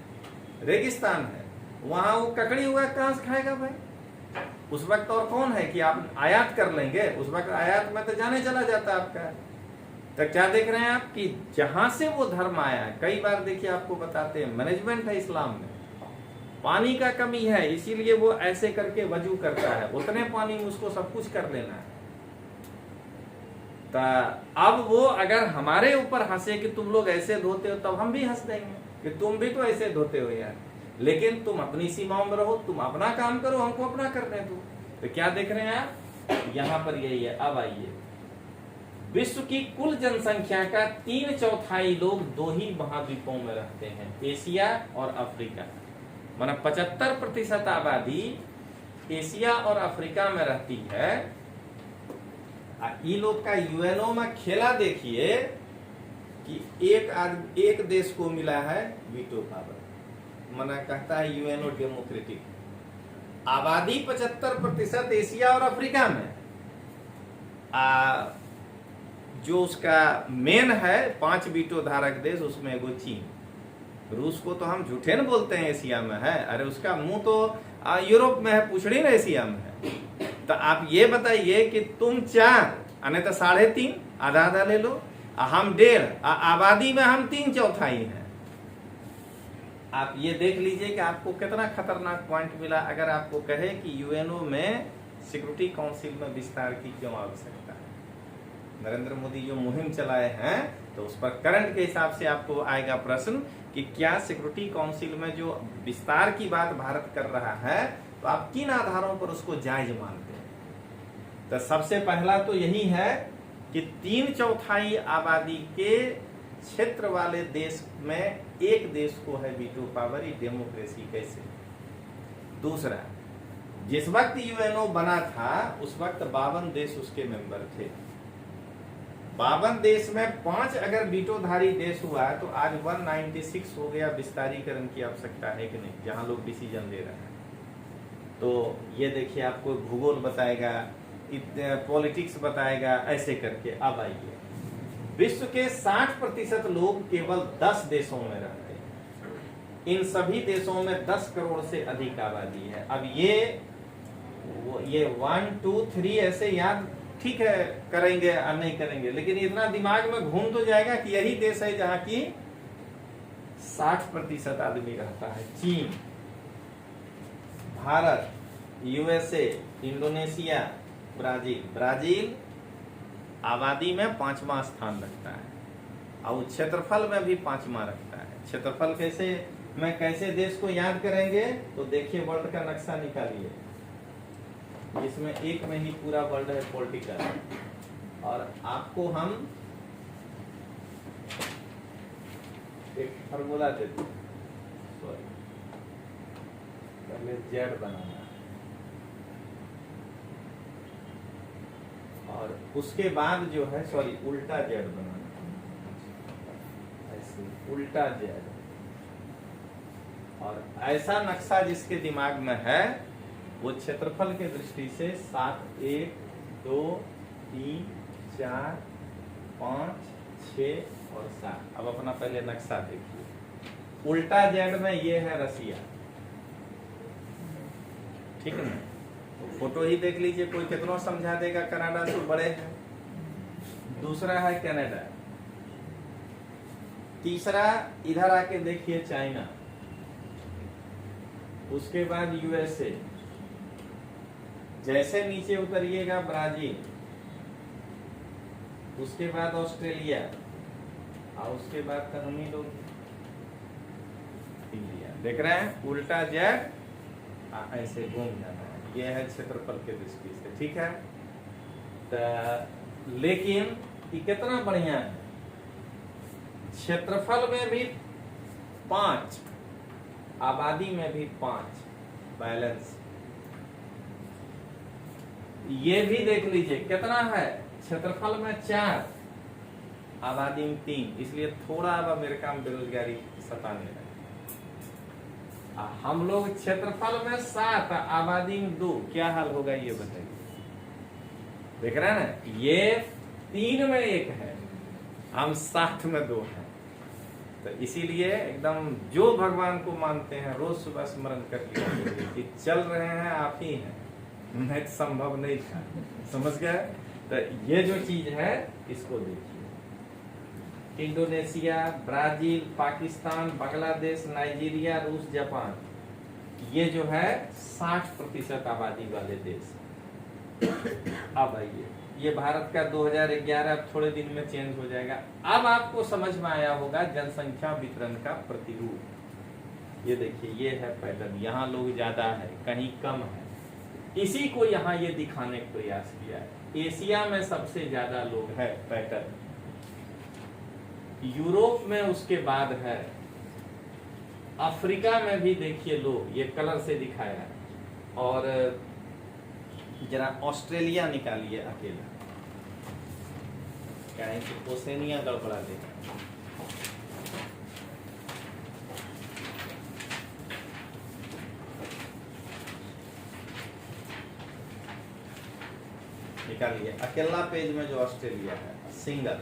रेगिस्तान है, वहां वो ककड़ी हुआ कहां से खाएगा भाई? उस वक्त और कौन है कि आप आयात कर लेंगे? उस वक्त आयात में तो जाने चला जाता आपका। तो क्या देख रहे हैं आप कि जहां से वो धर्म आया है, कई बार देखिए आपको बताते हैं मैनेजमेंट है इस्लाम में, पानी का कमी है इसीलिए वो ऐसे करके वजू करता है, उतने पानी में उसको सब कुछ कर लेना है। तो अब वो अगर हमारे ऊपर हंसे कि तुम लोग ऐसे धोते हो, तब हम भी हंस देंगे कि तुम भी तो ऐसे धोते हो यार, लेकिन तुम अपनी सीमाओं में रहो, तुम अपना काम करो, हमको अपना करने दो। तो क्या देख रहे हैं आप, यहां पर यही है। अब आइए, विश्व की कुल जनसंख्या का 3/4 लोग 2 ही महाद्वीपों में रहते हैं, एशिया और अफ्रीका। माना 75% आबादी एशिया और अफ्रीका में रहती है। ये लोग का यूएनओ में खेला देखिए कि एक देश को मिला है वीटो पावर। मना कहता है यूएनओ डेमोक्रेटिक, आबादी 75% एशिया और अफ्रीका में, जो उसका मेन है 5 वीटो धारक देश, उसमें एगो चीन। रूस को तो हम झूठे न बोलते हैं एशिया में है, अरे उसका मुंह तो यूरोप में है, पूछड़ी ना एशिया में है। तो आप ये बताइए कि तुम 4 नहीं तो 3.5 आधा आधा ले लो, हम 1.5, आबादी में हम 3/4 हैं। आप ये देख लीजिए कि आपको कितना खतरनाक पॉइंट मिला अगर आपको कहे कि यूएनओ में सिक्योरिटी काउंसिल में विस्तार की क्यों आवश्यकता है। नरेंद्र मोदी जो मुहिम चलाए हैं तो उस पर करंट के हिसाब से आपको आएगा प्रश्न कि क्या सिक्योरिटी काउंसिल में जो विस्तार की बात भारत कर रहा है तो आप किन आधारों पर उसको जायज मानते हैं। तो सबसे पहला तो यही है कि 3/4 आबादी के क्षेत्र वाले देश में एक देश को है वीटो पावर, ये डेमोक्रेसी कैसे। दूसरा, जिस वक्त यूएनओ बना था उस वक्त 52 देश उसके मेंबर थे। 52 देश में 5 अगर वीटोधारी देश हुआ तो आज 196 हो गया। विस्तारीकरण की आवश्यकता है कि नहीं, जहां लोग डिसीजन ले रहे हैं। तो ये देखिए आपको भूगोल बताएगा, पॉलिटिक्स बताएगा, ऐसे करके। अब आइए, विश्व के 60% लोग केवल 10 देशों में रहते हैं। इन सभी देशों में 10 करोड़ से अधिक आबादी है। अब ये 1 2 3 ऐसे याद ठीक है करेंगे और नहीं करेंगे, लेकिन इतना दिमाग में घूम तो जाएगा कि यही देश है जहां की 60% आदमी रहता है। चीन, भारत, यूएसए, इंडोनेशिया, ब्राजील आबादी में 5वां स्थान रखता है और क्षेत्रफल में भी 5वां रखता है। क्षेत्रफल कैसे देश को याद करेंगे तो देखिए, वर्ल्ड का नक्शा निकालिए, इसमें एक में ही पूरा वर्ल्ड है पॉलिटिकल, और आपको हम एक फार्मूला देते हैं, सॉरी पहले जेड बनाना और उसके बाद जो है सॉरी उल्टा जेड बनाना, ऐसे उल्टा जेड। और ऐसा नक्शा जिसके दिमाग में है वो क्षेत्रफल के दृष्टि से 7 1 2 3 4 5 6 और 7। अब अपना पहले नक्शा देखिए, उल्टा जेड में ये है रसिया, ठीक है ना। तो फोटो ही देख लीजिए, कोई कितना समझा देगा, कनाडा से बड़े हैं। दूसरा है कनाडा, तीसरा इधर आके देखिए चाइना, उसके बाद यूएसए, जैसे नीचे उतरिएगा ब्राजील, उसके बाद ऑस्ट्रेलिया और उसके बाद तो हम ही लोग इंडिया। देख रहे हैं उल्टा जेड ऐसे घूम जाना है, यह है क्षेत्रफल के दृष्टि से, ठीक है। तो लेकिन ये कितना बढ़िया है, क्षेत्रफल में भी 5, आबादी में भी 5, बैलेंस। ये भी देख लीजिए कितना है, क्षेत्रफल में 4, आबादी में 3, इसलिए थोड़ा अब अमेरिका में बेरोजगारी सताने लगी। हम लोग क्षेत्रफल में 7, आबादी में 2, क्या हाल होगा ये बताइए। देख रहे हैं ना, ये 3 में 1 है, हम 7 में 2 हैं। तो इसीलिए एकदम जो भगवान को मानते हैं रोज सुबह स्मरण कर लिया कि चल रहे हैं आप ही हैं, नहीं संभव नहीं था, समझ गए। तो ये जो चीज है इसको देखिए, Indonesia, Brazil, Pakistan, Bangladesh, Nigeria, रूस, जापान, ये जो है 60% आबादी वाले देश। अब आइए, ये भारत का 2011, अब थोड़े दिन में चेंज हो जाएगा। अब आपको समझ में आया होगा जनसंख्या वितरण का प्रतिरूप। ये देखिए, ये है पैटर्न, यहाँ लोग ज्यादा है, कहीं कम है, इसी को यहाँ ये दिखाने का प्रयास किया है। एशिया में सबसे ज्यादा लोग है, पैटर्न। यूरोप में उसके बाद है, अफ्रीका में भी देखिए लोग, ये कलर से दिखाया है। और जरा ऑस्ट्रेलिया निकालिए अकेला, कहीं से ओसेनिया गड़बड़ा देगा। निकालिए अकेला पेज में जो ऑस्ट्रेलिया है, सिंगल।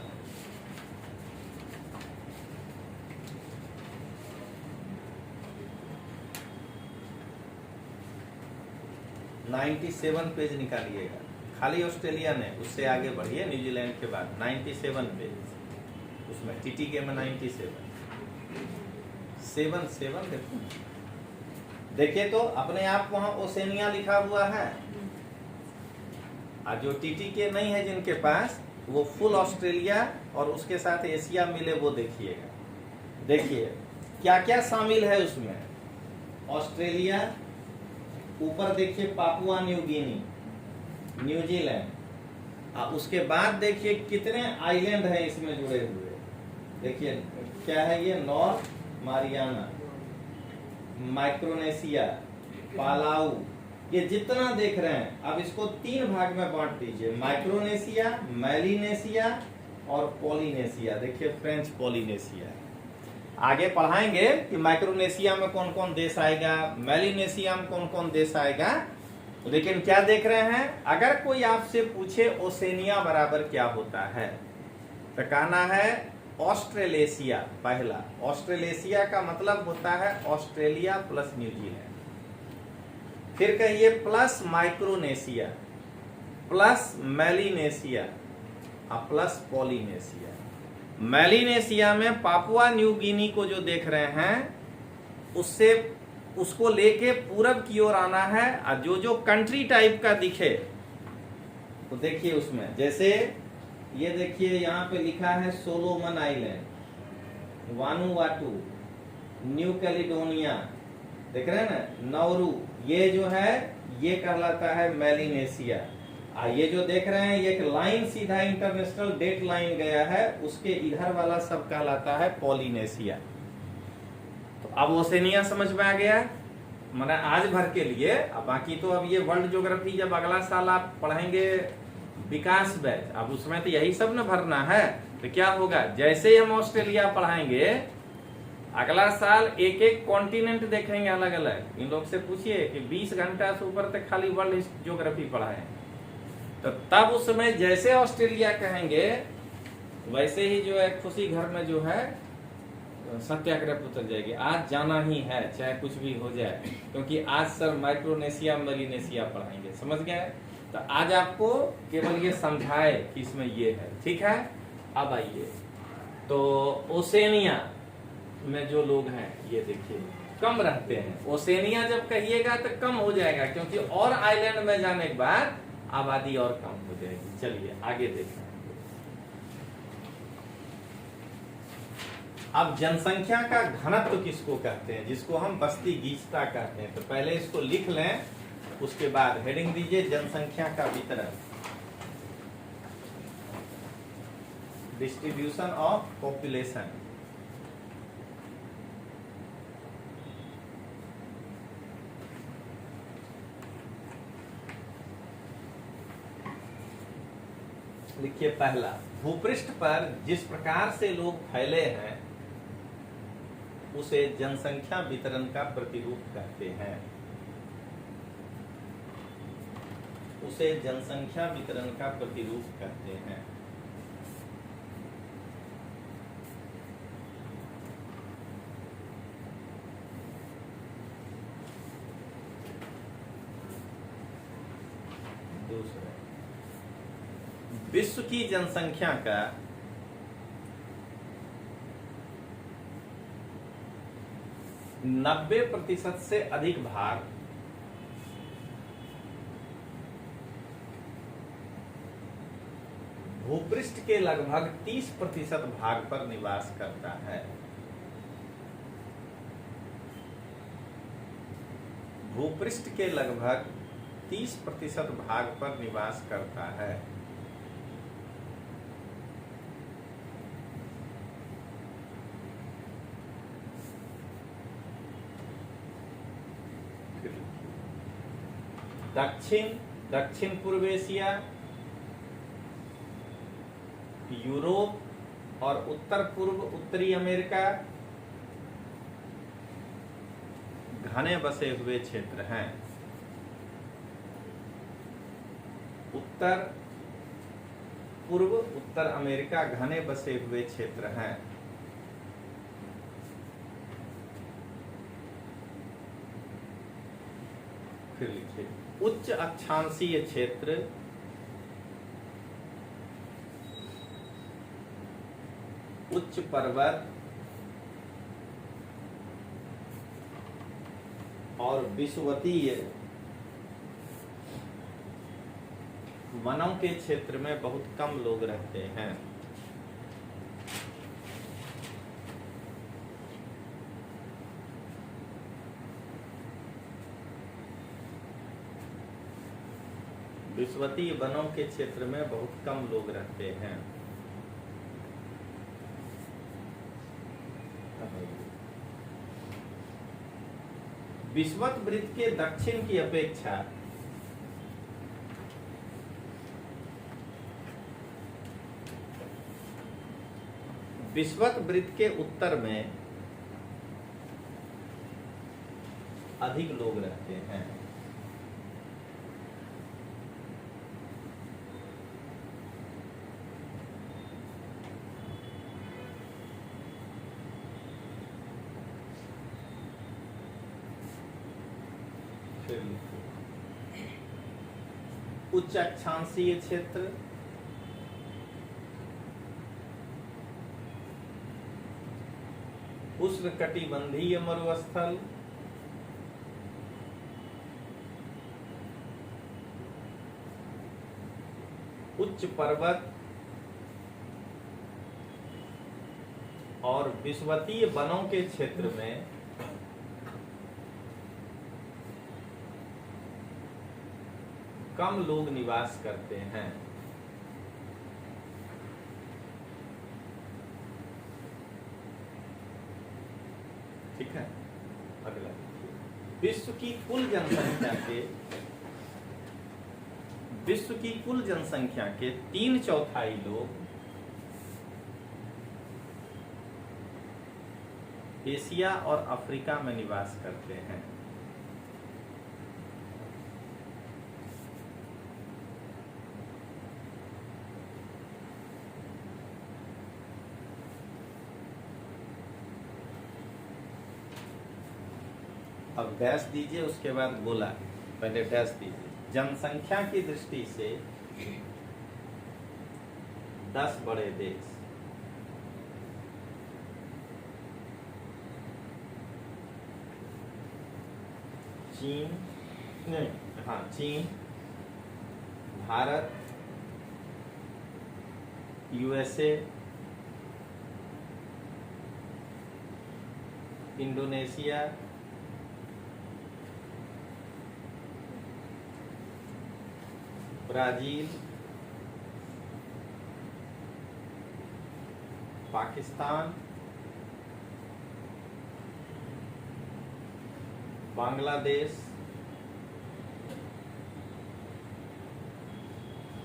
नाइन्टी 97 पेज निकालिएगा, खाली ऑस्ट्रेलिया ने, उससे आगे बढ़िए न्यूजीलैंड के बाद 97 पेज, उसमें टीटीके में 97 देखो, देखिए तो अपने आप वहां ओसेनिया लिखा हुआ है, और जो टीटीके नहीं है जिनके पास, वो फुल ऑस्ट्रेलिया और उसके साथ एशिया मिले, वो देखिएगा। देखिए क्या क्या शामिल है उसमें, ऑस्ट्रेलिया, ऊपर देखिए पापुआ न्यू गिनी, न्यूजीलैंड, और उसके बाद देखिए कितने आइलैंड हैं इसमें जुड़े हुए। देखिए क्या है ये, नॉर्थ मारियाना, माइक्रोनेशिया, पालाऊ, ये जितना देख रहे हैं, अब इसको 3 भाग में बांट दीजिए, माइक्रोनेशिया, मेलिनेशिया और पॉलिनेशिया। देखिए फ्रेंच पॉलिनेशिया, आगे पढ़ाएंगे कि माइक्रोनेशिया में कौन कौन देश आएगा, मेलिनेशिया में कौन कौन देश आएगा। लेकिन क्या देख रहे हैं, अगर कोई आपसे पूछे ओसेनिया बराबर क्या होता है, तो कहना है ऑस्ट्रेलेशिया। पहला, ऑस्ट्रेलेशिया का मतलब होता है ऑस्ट्रेलिया प्लस न्यूजीलैंड। फिर कहिए प्लस माइक्रोनेशिया, प्लस मेलिनेशिया और प्लस पॉलिनेशिया। मेलिनेशिया में पापुआ न्यू गिनी को जो देख रहे हैं, उससे उसको लेके पूरब की ओर आना है, और जो जो कंट्री टाइप का दिखे तो देखिए उसमें, जैसे ये देखिए यहाँ पे लिखा है सोलोमन आइलैंड, वानुवाटू, न्यू कैलिडोनिया, देख रहे हैं ना, नौरू, ये जो है ये कहलाता है मेलिनेशिया। ये जो देख रहे हैं, ये एक लाइन सीधा इंटरनेशनल डेट लाइन गया है, उसके इधर वाला सब कहलाता है पॉलिनेशिया। तो अब ओसेनिया समझ में आ गया, मैंने आज भर के लिए। अब बाकी तो अब ये वर्ल्ड ज्योग्राफी जब अगला साल आप पढ़ेंगे विकास बैच, अब उसमें तो यही सब न भरना है। तो क्या होगा, जैसे ही हम ऑस्ट्रेलिया पढ़ाएंगे, अगला साल एक एक कॉन्टिनेंट देखेंगे अलग अलग। इन लोग से पूछिए कि 20 घंटा से ऊपर तक खाली वर्ल्ड ज्योग्राफी पढ़ाए, तो तब उस समय जैसे ऑस्ट्रेलिया कहेंगे, वैसे ही जो है खुशी घर में जो है सत्याग्रह उतर जाएगी। आज जाना ही है, चाहे कुछ भी हो जाए, क्योंकि आज सर माइक्रोनेशिया, मेलिनेशिया पढ़ाएंगे, समझ गए। तो आज आपको केवल ये समझाए कि इसमें ये है, ठीक है। अब आइए, तो ओसेनिया में जो लोग हैं, ये देखिए कम रहते हैं। ओसेनिया जब कहिएगा तो कम हो जाएगा, क्योंकि और आइलैंड में जाने के बाद आबादी और कम हो जाएगी। चलिए आगे देखें। अब जनसंख्या का घनत्व किसको कहते हैं, जिसको हम बस्ती गीचता कहते हैं। तो पहले इसको लिख लें, उसके बाद हेडिंग दीजिए जनसंख्या का वितरण, डिस्ट्रीब्यूशन ऑफ पॉपुलेशन। लिखिए पहला, भूपृष्ठ पर जिस प्रकार से लोग फैले हैं, उसे जनसंख्या वितरण का प्रतिरूप कहते हैं। उसे जनसंख्या वितरण का प्रतिरूप कहते हैं। दूसरा, विश्व की जनसंख्या का 90% से अधिक भाग भूपृष्ठ के लगभग 30% भाग पर निवास करता है। भूपृष्ठ के लगभग 30% भाग पर निवास करता है। दक्षिण पूर्व एशिया, यूरोप और उत्तर पूर्व उत्तरी अमेरिका घने बसे हुए क्षेत्र हैं। उत्तर पूर्व उत्तर अमेरिका घने बसे हुए क्षेत्र हैं। फिर लिखिए, उच्च अक्षांशीय क्षेत्र उच्च पर्वत और विषुवतीय वनों के क्षेत्र में बहुत कम लोग रहते हैं। विषुवतीय वनों के क्षेत्र में बहुत कम लोग रहते हैं। विषुवत वृत्त के दक्षिण की अपेक्षा विषुवत वृत्त के उत्तर में अधिक लोग रहते हैं। उच्च अक्षांशीय क्षेत्र उष्णकटिबंधीय मरुस्थल उच्च पर्वत और विषुवतीय वनों के क्षेत्र में कम लोग निवास करते हैं। ठीक है, अगला विश्व की कुल जनसंख्या के 3/4 लोग एशिया और अफ्रीका में निवास करते हैं। अब डैश दीजिए, उसके बाद बोला, पहले डैश दीजिए। जनसंख्या की दृष्टि से 10 बड़े देश चीन, Bharat, USA, Indonesia, Brazil, Pakistan, Bangladesh,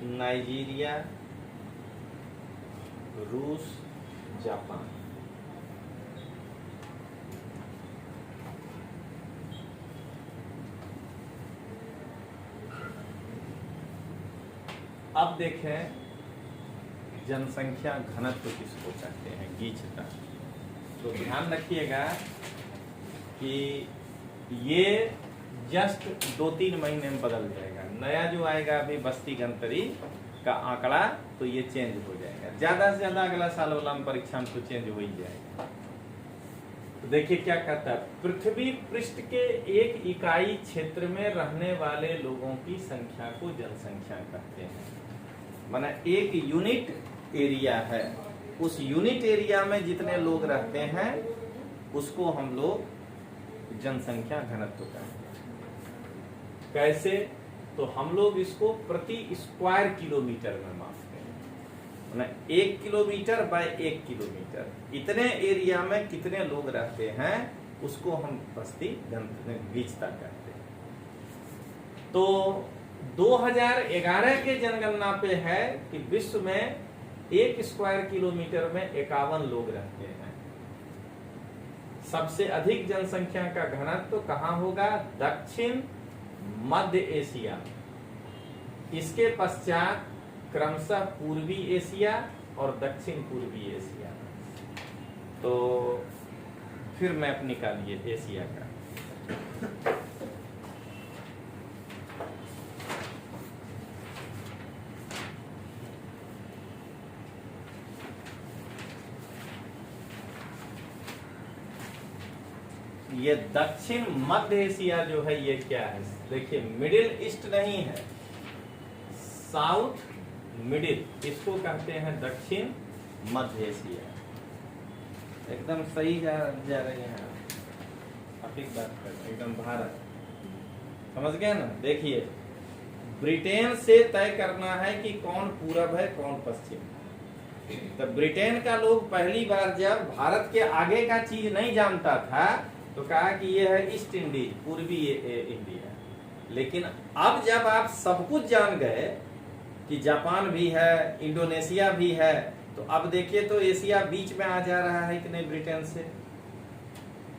Nigeria, रूस, जापान। अब देखें जनसंख्या घनत्व किसको कहते हैं, गीचता। तो ध्यान रखिएगा कि ये जस्ट 2-3 महीने में बदल जाएगा। नया जो आएगा अभी बस्ती गंतरी का आंकड़ा, तो ये चेंज हो जाएगा। ज्यादा से ज्यादा अगला साल वाला में परीक्षा में तो चेंज हो ही जाएगा। तो देखिए क्या कहता है, पृथ्वी पृष्ठ के एक इकाई क्षेत्र में रहने वाले लोगों की संख्या को जनसंख्या कहते हैं। माने एक यूनिट एरिया है, उस यूनिट एरिया में जितने लोग रहते हैं उसको हम लोग जनसंख्या घनत्व कहते हैं। कैसे? तो हम लोग इसको प्रति स्क्वायर किलोमीटर में मापते हैं। माने 1 किलोमीटर बाय 1 किलोमीटर, इतने एरिया में कितने लोग रहते हैं उसको हम बस्ती घनत्व कहते हैं। तो 2011 के जनगणना पे है कि विश्व में 1 स्क्वायर किलोमीटर में 51 लोग रहते हैं। सबसे अधिक जनसंख्या का घनत्व कहां होगा? दक्षिण मध्य एशिया, इसके पश्चात क्रमशः पूर्वी एशिया और दक्षिण पूर्वी एशिया। तो फिर मैप निकालिए एशिया का। ये दक्षिण मध्य एशिया जो है ये क्या है? देखिए मिडिल ईस्ट नहीं है, साउथ मिडिल, इसको कहते हैं दक्षिण मध्य एशिया। एकदम सही जा रहे हैं आप, एक बात कर, एकदम भारत, समझ गए ना? देखिए ब्रिटेन से तय करना है कि कौन पूरब है कौन पश्चिम। तो ब्रिटेन का लोग पहली बार जब भारत के आगे का चीज नहीं जानता था तो कहा कि ये है ईस्ट इंडीज, पूर्वी इंडिया। लेकिन अब जब आप सब कुछ जान गए कि जापान भी है, इंडोनेशिया भी है, तो अब देखिए तो एशिया बीच में आ जा रहा है कि नहीं ब्रिटेन से।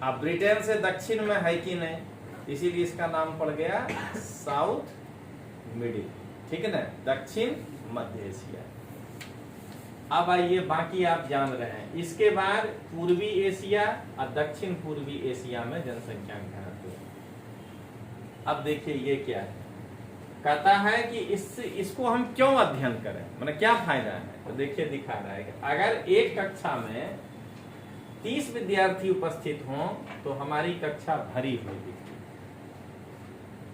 अब ब्रिटेन से दक्षिण में है कि नहीं, इसीलिए इसका नाम पड़ गया साउथ मिडिल, ठीक है ना, दक्षिण मध्य एशिया। अब आइए बाकी आप जान रहे हैं। इसके बाद पूर्वी एशिया और दक्षिण पूर्वी एशिया में जनसंख्या घनत्व। अब देखिए ये क्या है, कहता है कि इसको हम क्यों अध्ययन करें, मतलब क्या फायदा है। तो देखिए दिखा रहा है कि अगर एक कक्षा में 30 विद्यार्थी उपस्थित हों तो हमारी कक्षा भरी हुई दिखती,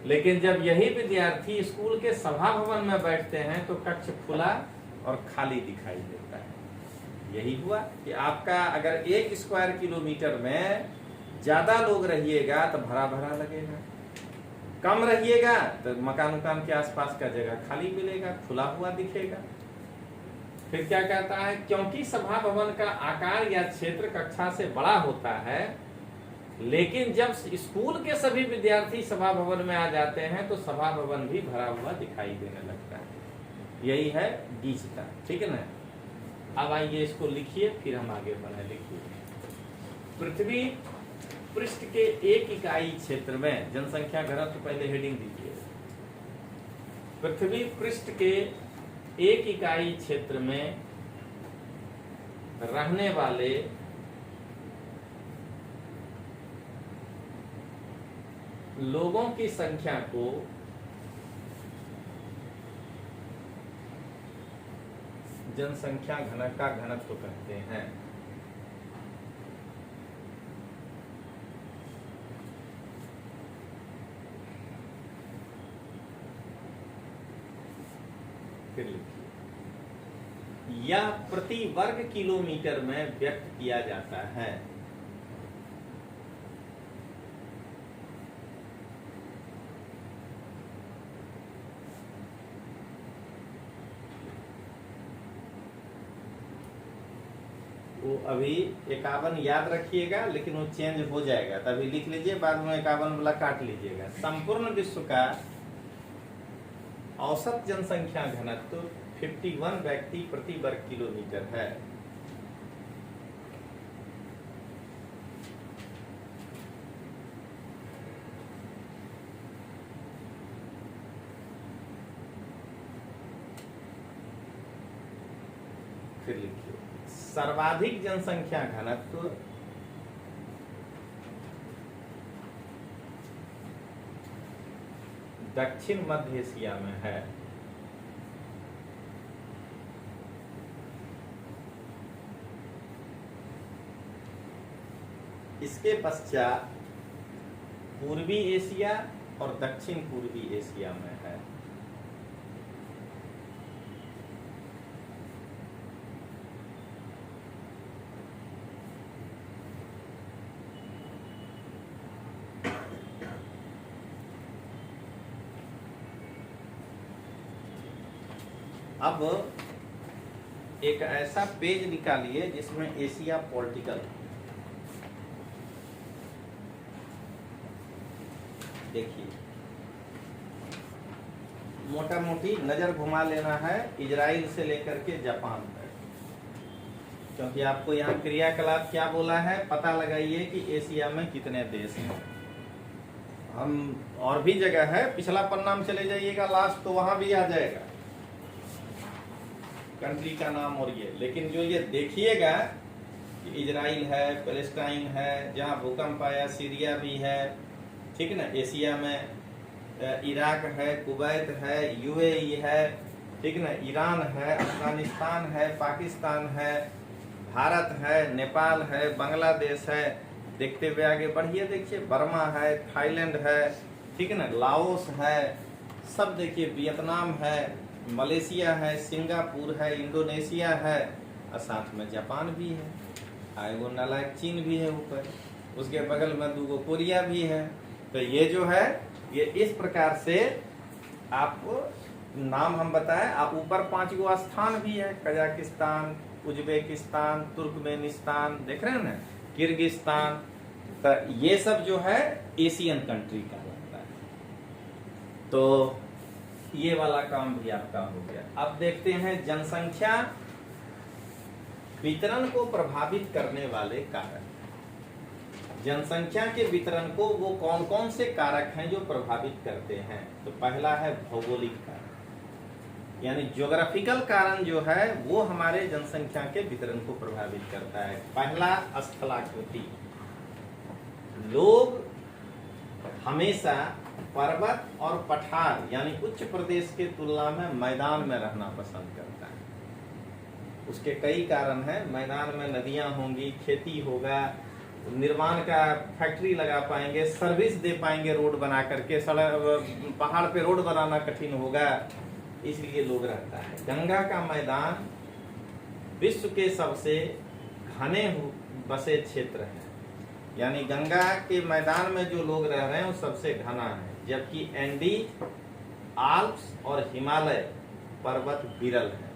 लेकिन जब यही विद्यार्थी स्कूल के सभा भवन में बैठते हैं तो कक्ष खुला और खाली दिखाई देता है। यही हुआ कि आपका अगर 1 स्क्वायर किलोमीटर में ज्यादा लोग रहिएगा तो भरा भरा लगेगा, कम रहिएगा तो मकान उकान के आसपास का जगह खाली मिलेगा, खुला हुआ दिखेगा। फिर क्या कहता है, क्योंकि सभा भवन का आकार या क्षेत्र कक्षा से बड़ा होता है, लेकिन जब स्कूल के सभी विद्यार्थी सभा भवन में आ जाते हैं तो सभा भवन भी भरा हुआ दिखाई देने लगता है। यही है गीचता, ठीक है ना। अब आइए इसको लिखिए, फिर हम आगे बढ़े। लिखिए पृथ्वी पृष्ठ के एक इकाई क्षेत्र में जनसंख्या घनत्व, पहले हेडिंग दीजिए। पृथ्वी पृष्ठ के एक इकाई क्षेत्र में रहने वाले लोगों की संख्या को जनसंख्या का घनत्व कहते हैं। फिर लिखिए, यह प्रति वर्ग किलोमीटर में व्यक्त किया जाता है। वो अभी 51 याद रखिएगा, लेकिन वो चेंज हो जाएगा, तभी लिख लीजिए, बाद में 51 वाला काट लीजिएगा। संपूर्ण विश्व का औसत जनसंख्या घनत्व 51 व्यक्ति प्रति वर्ग किलोमीटर है। फिर लिखिए, सर्वाधिक जनसंख्या घनत्व दक्षिण मध्य एशिया में है। इसके पश्चात पूर्वी एशिया और दक्षिण पूर्वी एशिया में है। अब एक ऐसा पेज निकालिए जिसमें एशिया पॉलिटिकल, देखिए मोटा मोटी नजर घुमा लेना है इजराइल से लेकर के जापान तक, क्योंकि आपको यहाँ क्रियाकलाप क्या बोला है पता लगाइए कि एशिया में कितने देश हैं। हम और भी जगह है, पिछला पन्ना में चले जाइएगा लास्ट तो वहां भी आ जाएगा कंट्री का नाम और ये, लेकिन जो ये देखिएगा कि इजराइल है, पैलेस्टाइन है, जहाँ भूकंप आया सीरिया भी है, ठीक ना, एशिया में इराक है, कुवैत है, यूएई है, ठीक ना, ईरान है, अफगानिस्तान है, पाकिस्तान है, भारत है, नेपाल है, बांग्लादेश है, देखते हुए आगे बढ़िए, देखिए बर्मा है, थाईलैंड है, ठीक है ना, लाओस है, सब देखिए, वियतनाम है, मलेशिया है, सिंगापुर है, इंडोनेशिया है और साथ में जापान भी है, आएगो नालायक चीन भी है ऊपर, उसके बगल में 2 कोरिया भी है। तो ये जो है ये इस प्रकार से आपको नाम हम बताएं, आप ऊपर 5 स्थान भी है, कजाकिस्तान, उज्बेकिस्तान, तुर्कमेनिस्तान, देख रहे हैं ना, किर्गिस्तान, तो ये सब जो है एशियन कंट्री का लगता है। तो ये वाला काम भी आपका हो गया। अब देखते हैं जनसंख्या वितरण को प्रभावित करने वाले कारक। जनसंख्या के वितरण को वो कौन कौन से कारक हैं जो प्रभावित करते हैं? तो पहला है भौगोलिक कारक, यानी ज्योग्राफिकल कारण जो है वो हमारे जनसंख्या के वितरण को प्रभावित करता है। पहला स्थलाकृति, लोग हमेशा पर्वत और पठार यानी उच्च प्रदेश के तुलना में मैदान में रहना पसंद करता है। उसके कई कारण हैं, मैदान में नदियां होंगी, खेती होगा, निर्माण का फैक्ट्री लगा पाएंगे, सर्विस दे पाएंगे, रोड बना करके, सड़क पहाड़ पे रोड बनाना कठिन होगा, इसलिए लोग रहता है। गंगा का मैदान विश्व के सबसे घने बसे क्षेत्र है, यानी गंगा के मैदान में जो लोग रह रहे हैं वो सबसे घना है, जबकि एंडी, आल्प्स और हिमालय पर्वत विरल है,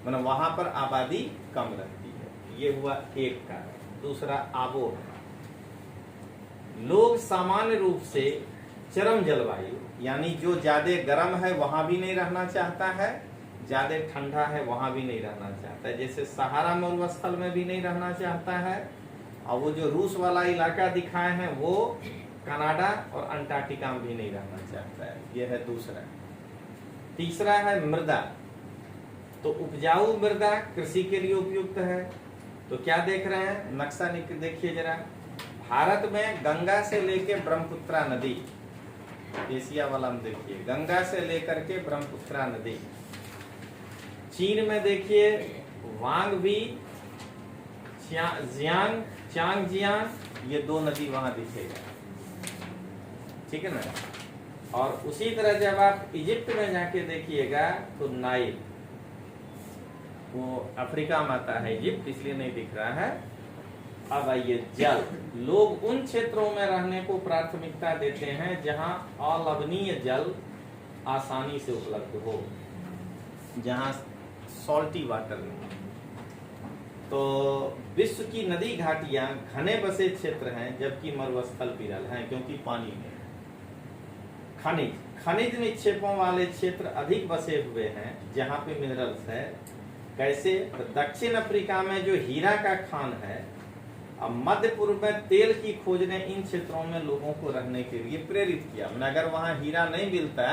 मतलब वहां पर आबादी कम रहती है। ये हुआ एक कारण। दूसरा आबोहवा, लोग सामान्य रूप से चरम जलवायु यानी जो ज्यादा गर्म है वहां भी नहीं रहना चाहता है, ज्यादा ठंडा है वहां भी नहीं रहना चाहता है, जैसे सहारा मरुस्थल में भी नहीं रहना चाहता है, और वो जो रूस वाला इलाका दिखाए हैं वो कनाडा और अंटार्कटिका में भी नहीं रहना चाहता है। यह है दूसरा। तीसरा है मृदा, तो उपजाऊ मृदा कृषि के लिए उपयुक्त है। तो क्या देख रहे हैं, नक्शा देखिए जरा, भारत में गंगा से लेके ब्रह्मपुत्रा नदी, एशिया वाला में देखिए गंगा से लेकर के ब्रह्मपुत्रा नदी, चीन में देखिए वांगवी, चांगजियांग, ये 2 नदी वहां दिखेगा, ठीक है ना। और उसी तरह जब आप इजिप्ट में जाके देखिएगा तो नाइल, वो अफ्रीका में आता है इजिप्ट, इसलिए नहीं दिख रहा है। अब आइए जल, लोग उन क्षेत्रों में रहने को प्राथमिकता देते हैं जहां अलवणीय जल आसानी से उपलब्ध हो, जहां सॉल्टी वाटर नहीं। तो विश्व की नदी घाटियां घने बसे क्षेत्र हैं, जबकि मरुस्थल विरल हैं क्योंकि पानी में। खनिज निक्षेपों वाले क्षेत्र अधिक बसे हुए हैं जहां पे मिनरल्स है। कैसे? तो दक्षिण अफ्रीका में जो हीरा का खान है, अब मध्य पूर्व में तेल की खोज ने इन क्षेत्रों में लोगों को रहने के लिए प्रेरित किया। अगर वहां हीरा नहीं मिलता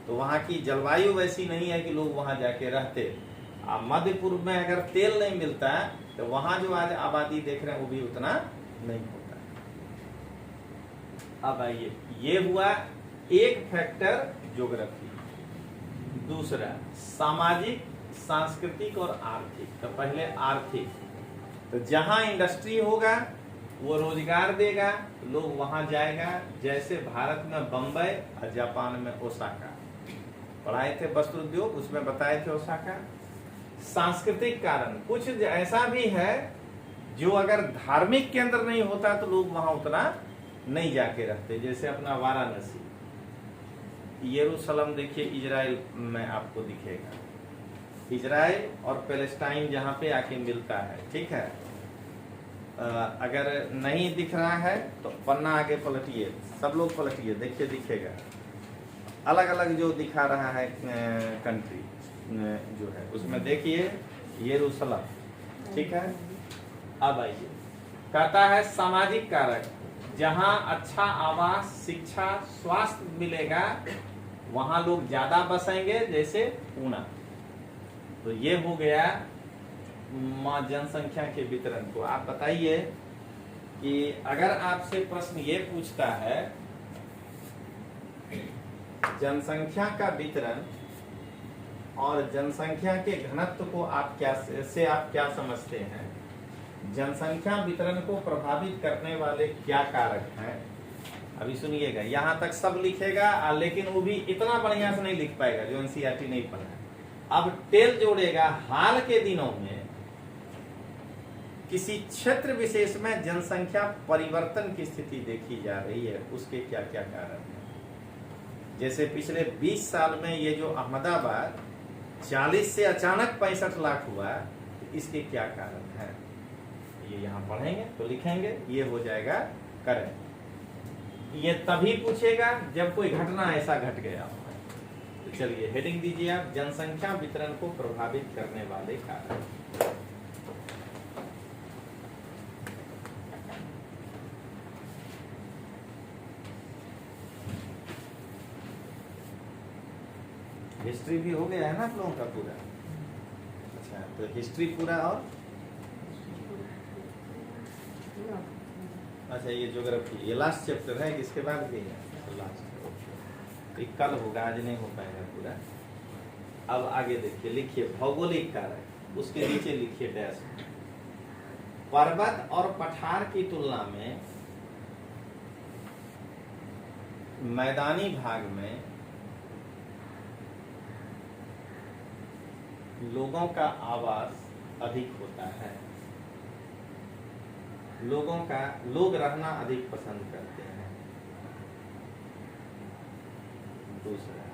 तो वहां की जलवायु वैसी नहीं है कि लोग वहां जाके रहते। अब मध्य पूर्व में अगर तेल नहीं मिलता तो वहां जो आज आबादी देख रहे हैं वो भी उतना नहीं होता। अब आइए, ये हुआ एक फैक्टर ज्योग्राफी। दूसरा सामाजिक, सांस्कृतिक और आर्थिक। तो पहले आर्थिक, तो जहां इंडस्ट्री होगा वो रोजगार देगा, लोग वहां जाएगा। जैसे भारत में बंबई और जापान में ओसाका पढ़ाए थे वस्त्र उद्योग, उसमें बताए थे ओसाका। सांस्कृतिक कारण कुछ ऐसा भी है जो अगर धार्मिक केंद्र नहीं होता तो लोग वहां उतना नहीं जाके रहते, जैसे अपना वाराणसी, यरूशलेम देखिए इजराइल में आपको दिखेगा, इजराइल और पैलेस्टाइन जहां पे आके मिलता है, ठीक है। अगर नहीं दिख रहा है तो पन्ना आगे पलटिए, सब लोग पलटिए, देखिए दिखेगा। अलग अलग जो दिखा रहा है कंट्री जो है उसमें देखिए यरूशलेम, ठीक है। अब आइए, कहता है सामाजिक कारक, जहां अच्छा आवास, शिक्षा, स्वास्थ्य मिलेगा वहां लोग ज्यादा बसेंगे, जैसे पूना। तो ये हो गया जनसंख्या के वितरण को। आप बताइए कि अगर आपसे प्रश्न ये पूछता है जनसंख्या का वितरण और जनसंख्या के घनत्व को आप क्या समझते हैं, जनसंख्या वितरण को प्रभावित करने वाले क्या कारक हैं। अभी सुनिएगा, यहां तक सब लिखेगा, लेकिन वो भी इतना बढ़िया से नहीं लिख पाएगा जो एनसीईआरटी नहीं पढ़ा। अब टेल जोड़ेगा, हाल के दिनों में किसी क्षेत्र विशेष में जनसंख्या परिवर्तन की स्थिति देखी जा रही है, उसके क्या क्या कारण हैं। जैसे पिछले 20 साल में ये जो अहमदाबाद 40 से अचानक 65 लाख हुआ, तो इसके क्या कारण है, ये यहाँ पढ़ेंगे तो लिखेंगे, ये हो जाएगा करें। ये तभी पूछेगा जब कोई घटना ऐसा घट गया हो। तो चलिए हेडिंग दीजिए आप, जनसंख्या वितरण को प्रभावित करने वाले कारक। हिस्ट्री भी हो गया है ना आप लोगों का पूरा। अच्छा, तो हिस्ट्री पूरा, और अच्छा ये ज्योग्राफी, ये लास्ट चैप्टर है, इसके बाद भी है लास्ट, तो कल होगा, आज नहीं हो पाएगा पूरा। अब आगे देखिए, लिखिए भौगोलिक कारक, उसके नीचे लिखिए डैश। पर्वत और पठार की तुलना में मैदानी भाग में लोगों का आवास अधिक होता है, लोग रहना अधिक पसंद करते हैं। दूसरा,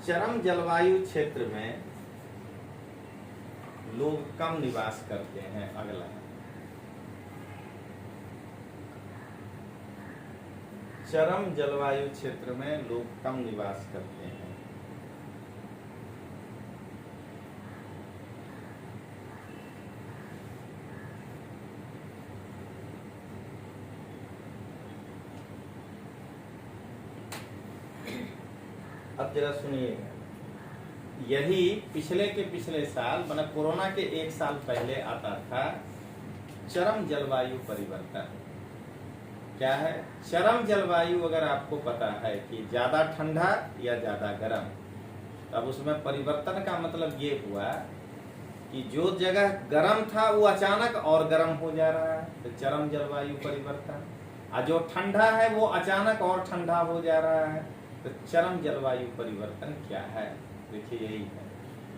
चरम जलवायु क्षेत्र में लोग कम निवास करते हैं। अगला, चरम जलवायु क्षेत्र में लोग कम निवास करते हैं। अब जरा सुनिएगा, यही पिछले साल, मतलब कोरोना के 1 साल पहले आता था चरम जलवायु परिवर्तन। क्या है चरम जलवायु? अगर आपको पता है कि ज्यादा ठंडा या ज्यादा गर्म, तब उसमें परिवर्तन का मतलब ये हुआ कि जो जगह गर्म था वो अचानक और गर्म हो जा रहा है, तो चरम जलवायु परिवर्तन। और जो ठंडा है वो अचानक और ठंडा हो जा रहा है, तो चरम जलवायु परिवर्तन क्या है? देखिए यही है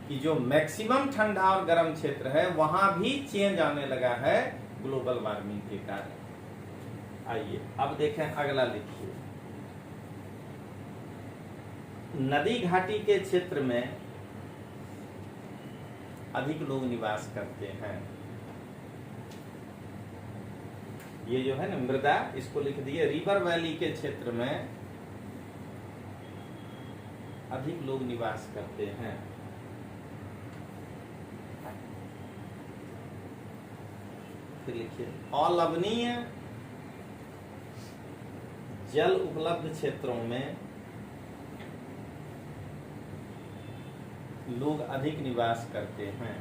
कि जो मैक्सिमम ठंडा और गर्म क्षेत्र है वहां भी चेंज आने लगा है ग्लोबल वार्मिंग के कारण। आइए अब देखें अगला, लिखिए नदी घाटी के क्षेत्र में अधिक लोग निवास करते हैं। ये जो है ना मृदा, इसको लिख दिए, रिवर वैली के क्षेत्र में अधिक लोग निवास करते हैं। फिर लिखिए अलवणीय जल उपलब्ध क्षेत्रों में लोग अधिक निवास करते हैं।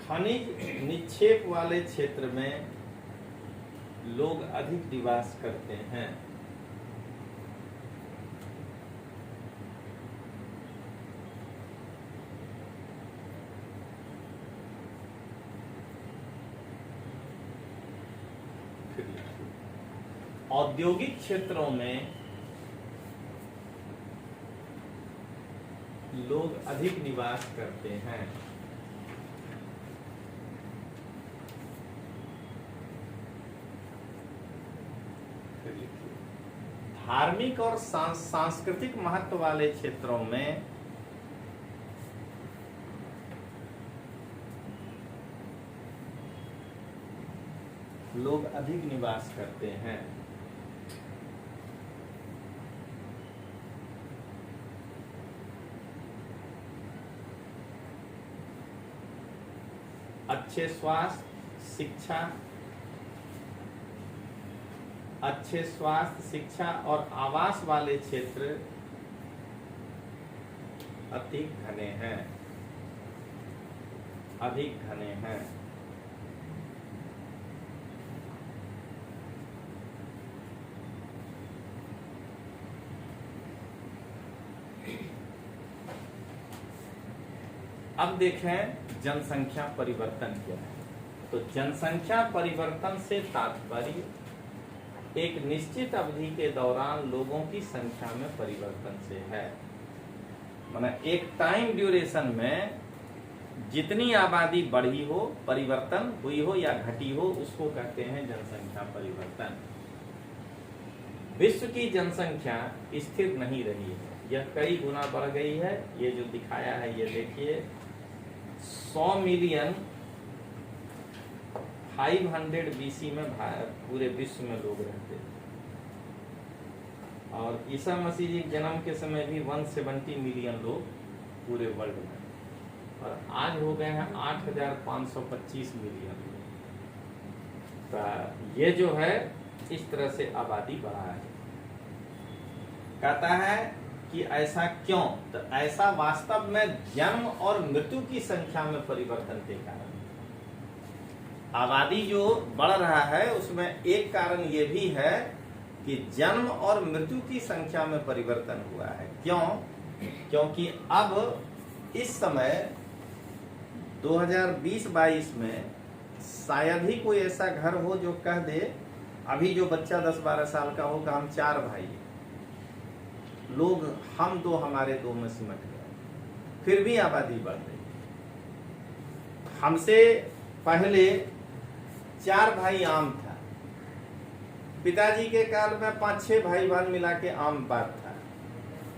खनिज निक्षेप वाले क्षेत्र में लोग अधिक निवास करते हैं। औद्योगिक क्षेत्रों में लोग अधिक निवास करते हैं। धार्मिक और सांस्कृतिक महत्व वाले क्षेत्रों में लोग अधिक निवास करते हैं। अच्छे स्वास्थ्य, शिक्षा और आवास वाले क्षेत्र अधिक घने हैं। अब देखें जनसंख्या परिवर्तन क्या है। तो जनसंख्या परिवर्तन से तात्पर्य एक निश्चित अवधि के दौरान लोगों की संख्या में परिवर्तन से है। माने एक टाइम ड्यूरेशन में जितनी आबादी बढ़ी हो, परिवर्तन हुई हो या घटी हो, उसको कहते हैं जनसंख्या परिवर्तन। विश्व की जनसंख्या स्थिर नहीं रही है, यह कई गुना बढ़ गई है। ये जो दिखाया है ये देखिए, 100 मिलियन 500 BC में पूरे विश्व में लोग रहते थे, और ईसा मसीह जी जन्म के समय भी 170 मिलियन लोग पूरे वर्ल्ड में, और आज हो गए हैं 8,525 मिलियन लोग। तो ये जो है इस तरह से आबादी बढ़ा है। कहता है कि ऐसा क्यों? तो ऐसा वास्तव में जन्म और मृत्यु की संख्या में परिवर्तन के कारण। आबादी जो बढ़ रहा है उसमें एक कारण ये भी है कि जन्म और मृत्यु की संख्या में परिवर्तन हुआ है। क्यों? क्योंकि अब इस समय 2020-22 में शायद ही कोई ऐसा घर हो जो कह दे, अभी जो बच्चा 10-12 साल का होगा, हम 4 भाई लोग, हम दो हमारे दो में सिमट गए, फिर भी आबादी बढ़ रही। हमसे पहले 4 भाई आम था, पिताजी के काल में 5-6 भाई बहन मिला के आम बात था।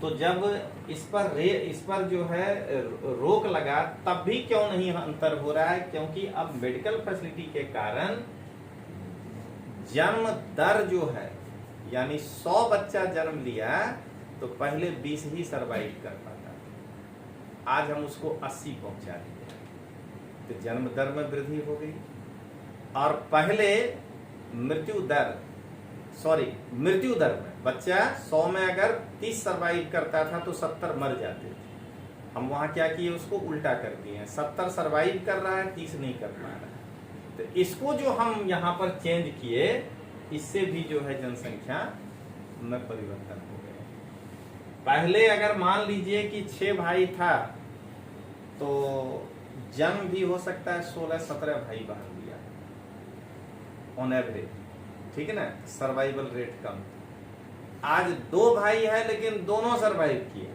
तो जब इस पर जो है रोक लगा, तब भी क्यों नहीं अंतर हो रहा है? क्योंकि अब मेडिकल फैसिलिटी के कारण जन्म दर जो है, यानी 100 बच्चा जन्म लिया तो पहले 20 ही सरवाइव कर पाता, आज हम उसको 80 पहुंचा दिए। तो जन्म दर में वृद्धि हो गई। और पहले मृत्यु दर में बच्चा 100 में अगर 30 सरवाइव करता था तो 70 मर जाते थे। हम वहां क्या किए, उसको उल्टा कर दिए, 70 सरवाइव कर रहा है, 30 नहीं कर पा रहा है। तो इसको जो हम यहाँ पर चेंज किए, इससे भी जो है जनसंख्या में परिवर्तन हो गया। पहले अगर मान लीजिए कि 6 भाई था तो जन्म भी हो सकता है 16-17 भाई बहन दिया ऑन एवरेज, ठीक है ना, सर्वाइवल रेट कम। आज 2 भाई है लेकिन दोनों सर्वाइव किए,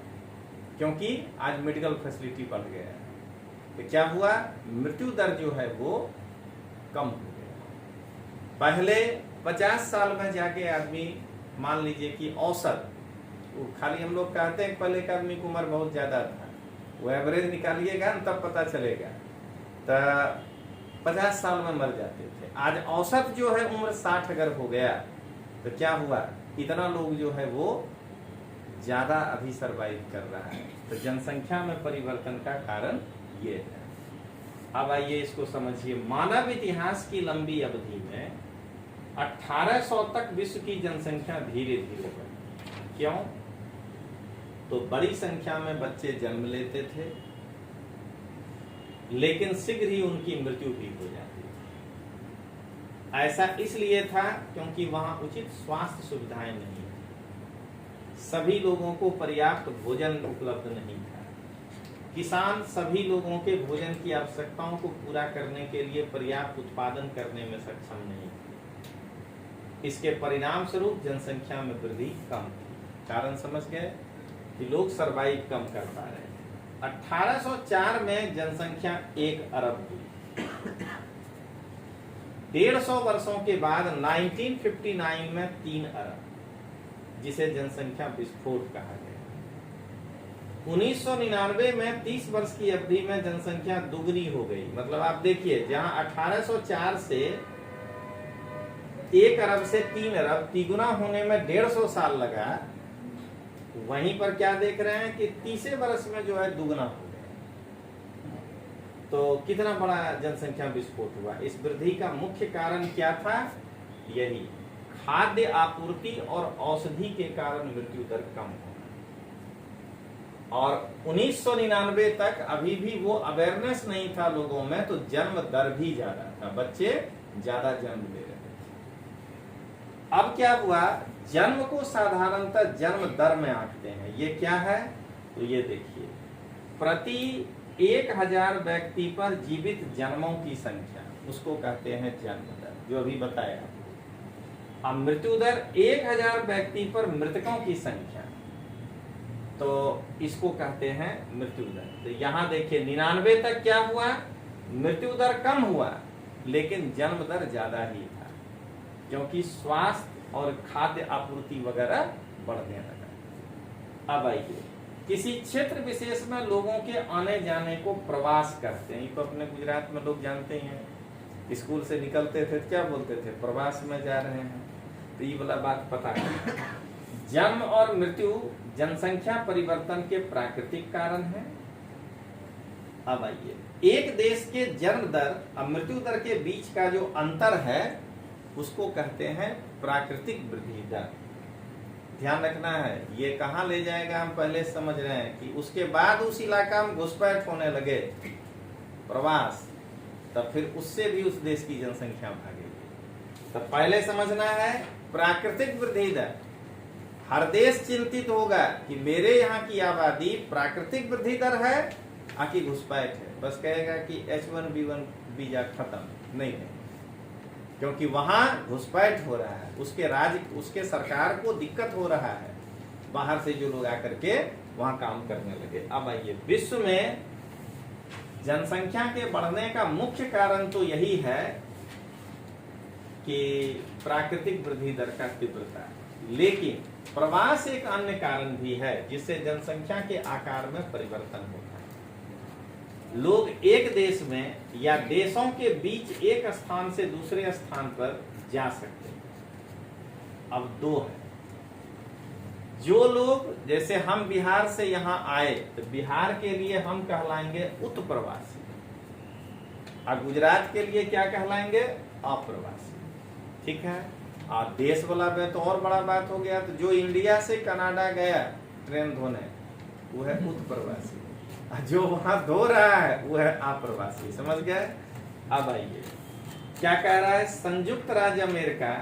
क्योंकि आज मेडिकल फैसिलिटी बढ़ गया है। तो क्या हुआ, मृत्यु दर जो है वो कम हो गया। पहले 50 साल में जाके आदमी, मान लीजिए कि औसत, खाली हम लोग कहते हैं पहले के आदमी की उम्र बहुत ज्यादा था, वो एवरेज निकालिएगा तब पता चलेगा, तो 50 साल में मर जाते थे। आज औसत जो है उम्र 60 अगर हो गया तो क्या हुआ, इतना लोग जो है वो ज्यादा अभी सरवाइव कर रहा है। तो जनसंख्या में परिवर्तन का कारण ये है। अब आइए इसको समझिए। मानव इतिहास की लंबी अवधि में 1800 तक विश्व की जनसंख्या धीरे धीरे बढ़ी। क्यों? तो बड़ी संख्या में बच्चे जन्म लेते थे, लेकिन शीघ्र ही उनकी मृत्यु भी हो जाती है। ऐसा इसलिए था क्योंकि वहां उचित स्वास्थ्य सुविधाएं नहीं थी, सभी लोगों को पर्याप्त भोजन उपलब्ध नहीं था, किसान सभी लोगों के भोजन की आवश्यकताओं को पूरा करने के लिए पर्याप्त उत्पादन करने में सक्षम नहीं थे। इसके परिणाम स्वरूप जनसंख्या में वृद्धि कम थी। कारण समझ गए कि लोग सरवाइव कम कर पा रहे थे। 1804 में जनसंख्या 1 अरब हुई। 150 वर्षों के बाद 1959 में 3 अरब, जिसे जनसंख्या विस्फोट कहा गया। 1999 में 30 वर्ष की अवधि में जनसंख्या दुगनी हो गई। मतलब आप देखिए, जहां 1804 से 1 अरब से 3 अरब तिगुना होने में 150 साल लगा, वहीं पर क्या देख रहे हैं कि 30 वर्ष में जो है दुगना हो गया। तो कितना बड़ा जनसंख्या विस्फोट हुआ। इस वृद्धि का मुख्य कारण क्या था? यही खाद्य आपूर्ति और औषधि के कारण मृत्यु दर कम होना। और 1999 तक अभी भी वो अवेयरनेस नहीं था लोगों में, तो जन्म दर भी ज्यादा था, बच्चे ज्यादा जन्म ले रहे थे। अब क्या हुआ, जन्म को साधारणतः जन्म दर में आंकते हैं। ये क्या है? तो ये देखिए, प्रति 1000 व्यक्ति पर जीवित जन्मों की संख्या, उसको कहते हैं जन्म दर, जो अभी बताया। अब मृत्यु दर 1000 व्यक्ति पर मृतकों की संख्या, तो इसको कहते हैं मृत्यु दर। तो यहां देखिए 99 तक क्या हुआ, मृत्यु दर कम हुआ, लेकिन जन्म दर ज्यादा ही था, क्योंकि स्वास्थ्य और खाद्य आपूर्ति वगैरह बढ़ने लगा। अब आइए, किसी क्षेत्र विशेष में लोगों के आने जाने को प्रवास कहते हैं। ये तो अपने गुजरात में लोग जानते हैं, स्कूल से निकलते थे क्या बोलते थे, प्रवास में जा रहे हैं। तो ये वाला बात पता है। जन्म और मृत्यु जनसंख्या परिवर्तन के प्राकृतिक कारण है। अब आइए, एक देश के जन्म दर और मृत्यु दर के बीच का जो अंतर है, उसको कहते हैं प्राकृतिक वृद्धि दर। ध्यान रखना है, ये कहाँ ले जाएगा हम पहले समझ रहे हैं कि उसके बाद उस इलाका में घुसपैठ होने लगे, प्रवास, तब फिर उससे भी उस देश की जनसंख्या भागेगी। तो पहले समझना है प्राकृतिक वृद्धि दर। हर देश चिंतित होगा कि मेरे यहाँ की आबादी प्राकृतिक वृद्धि दर है आकि घुसपैठ है। बस कहेगा कि H1B1 वीजा खत्म नहीं है, क्योंकि वहां घुसपैठ हो रहा है, उसके सरकार को दिक्कत हो रहा है, बाहर से जो लोग आकर के वहां काम करने लगे। अब आइए, विश्व में जनसंख्या के बढ़ने का मुख्य कारण तो यही है कि प्राकृतिक वृद्धि दर का तीव्रता, लेकिन प्रवास एक अन्य कारण भी है जिससे जनसंख्या के आकार में परिवर्तन होता है। लोग एक देश में या देशों के बीच एक स्थान से दूसरे स्थान पर जा सकते हैं। अब 2 है, जो लोग, जैसे हम बिहार से यहाँ आए, तो बिहार के लिए हम कहलाएंगे उत्प्रवासी, और गुजरात के लिए क्या कहलाएंगे, अप्रवासी। ठीक है। और देश वाला में तो और बड़ा बात हो गया, तो जो इंडिया से कनाडा गया ट्रेन धोने, वो है उत्प्रवासी, जो वहां धो रहा है वो है अप्रवासी। समझ गए? अब आइए, क्या कह रहा है, संयुक्त राज्य अमेरिका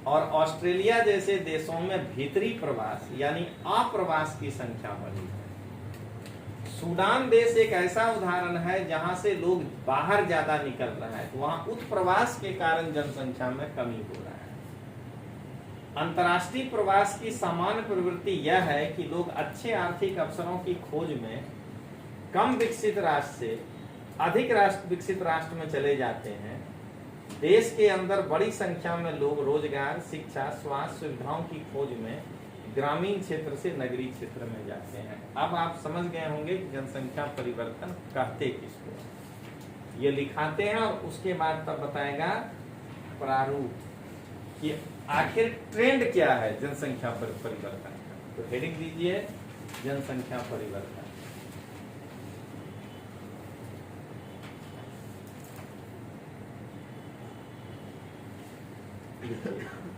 और ऑस्ट्रेलिया जैसे देशों में भीतरी प्रवास यानी अप्रवास की संख्या बढ़ी है। सूडान देश एक ऐसा उदाहरण है जहां से लोग बाहर ज्यादा निकल रहा है, तो वहां उत्प्रवास के कारण जनसंख्या में कमी हो रहा है। अंतर्राष्ट्रीय प्रवास की सामान्य प्रवृत्ति यह है कि लोग अच्छे आर्थिक अवसरों की खोज में कम विकसित राष्ट्र से अधिक विकसित राष्ट्र में चले जाते हैं। देश के अंदर बड़ी संख्या में लोग रोजगार, शिक्षा, स्वास्थ्य सुविधाओं की खोज में ग्रामीण क्षेत्र से नगरीय क्षेत्र में जाते हैं। अब आप समझ गए होंगे कि जनसंख्या परिवर्तन कहते किसको। ये लिखाते हैं और उसके बाद तब बताएगा प्रारूप कि आखिर ट्रेंड क्या है जनसंख्या परिवर्तन का। तो हेडिंग दीजिए जनसंख्या परिवर्तन।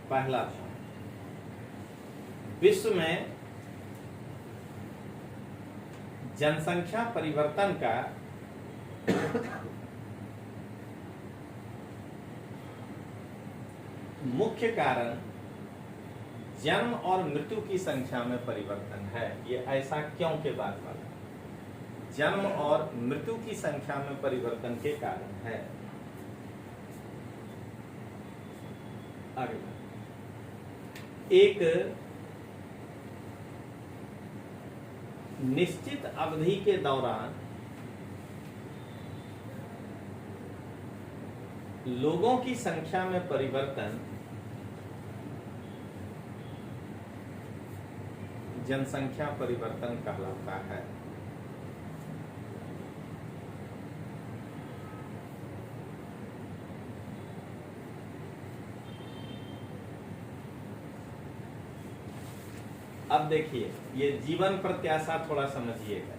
पहला, विश्व में जनसंख्या परिवर्तन का मुख्य कारण जन्म और मृत्यु की संख्या में परिवर्तन है। ये ऐसा क्यों के बाद वाला जन्म और मृत्यु की संख्या में परिवर्तन के कारण है। अगला एक निश्चित अवधि के दौरान लोगों की संख्या में परिवर्तन जनसंख्या परिवर्तन कहलाता है। अब देखिए, ये जीवन प्रत्याशा थोड़ा समझिएगा।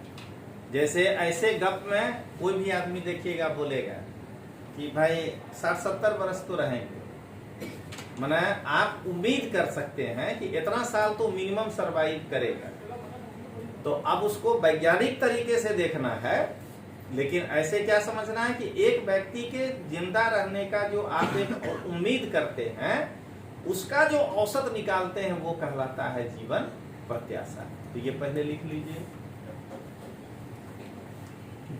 जैसे ऐसे गप में कोई भी आदमी देखिएगा बोलेगा कि भाई 60-70 वर्ष तो रहेंगे, माने आप उम्मीद कर सकते हैं कि इतना साल तो मिनिमम सरवाइव करेगा। तो अब उसको वैज्ञानिक तरीके से देखना है, लेकिन ऐसे क्या समझना है कि एक व्यक्ति के जिंदा रहने का जो आप एक उम्मीद करते हैं, उसका जो औसत निकालते हैं वो कहलाता है जीवन प्रत्याशा। तो ये पहले लिख लीजिए।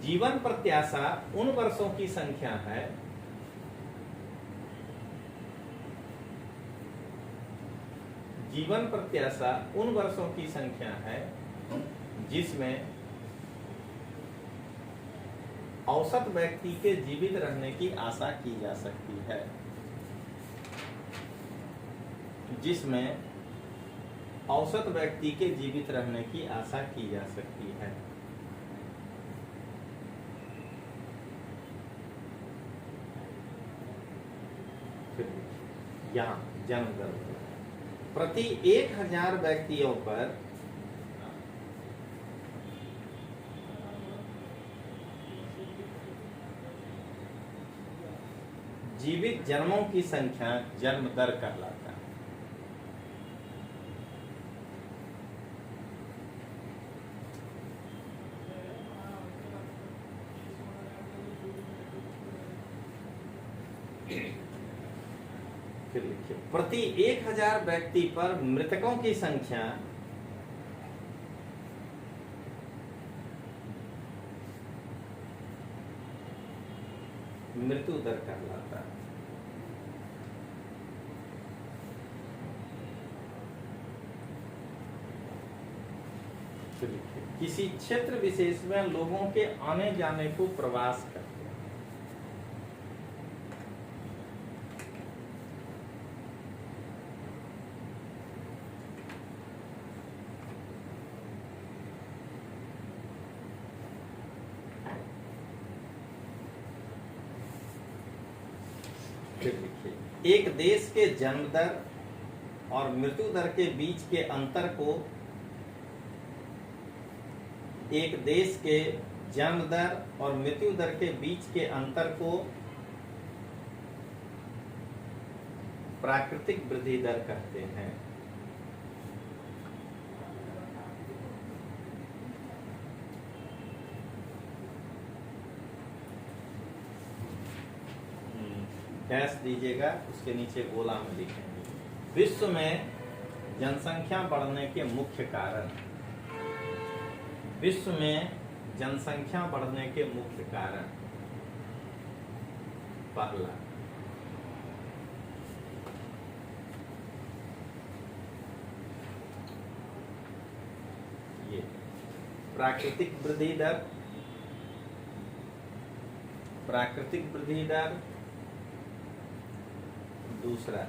जीवन प्रत्याशा उन वर्षों की संख्या है जीवन प्रत्याशा उन वर्षों की संख्या है जिसमें औसत व्यक्ति के जीवित रहने की आशा की जा सकती है। जिसमें औसत व्यक्ति के जीवित रहने की आशा की जा सकती है। फिर यहाँ जन्म दर प्रति 1000 व्यक्तियों पर जीवित जन्मों की संख्या जन्म दर कहलाता है। फिर लिखिए, प्रति 1000 व्यक्ति पर मृतकों की संख्या मृत्यु दर कहलाता है। फिर लिखिए, किसी क्षेत्र विशेष में लोगों के आने जाने को प्रवास करते हैं। फिर लिखिए, एक देश के जन्म दर और मृत्यु दर के बीच के अंतर को एक देश के जन्म दर और मृत्यु दर के बीच के अंतर को प्राकृतिक वृद्धि दर कहते हैं। डैश दीजिएगा, उसके नीचे गोला में लिखेंगे। विश्व में जनसंख्या बढ़ने के मुख्य कारण। विश्व में जनसंख्या बढ़ने के मुख्य कारण। पहला, ये प्राकृतिक वृद्धि दर। प्राकृतिक वृद्धि दर। दूसरा,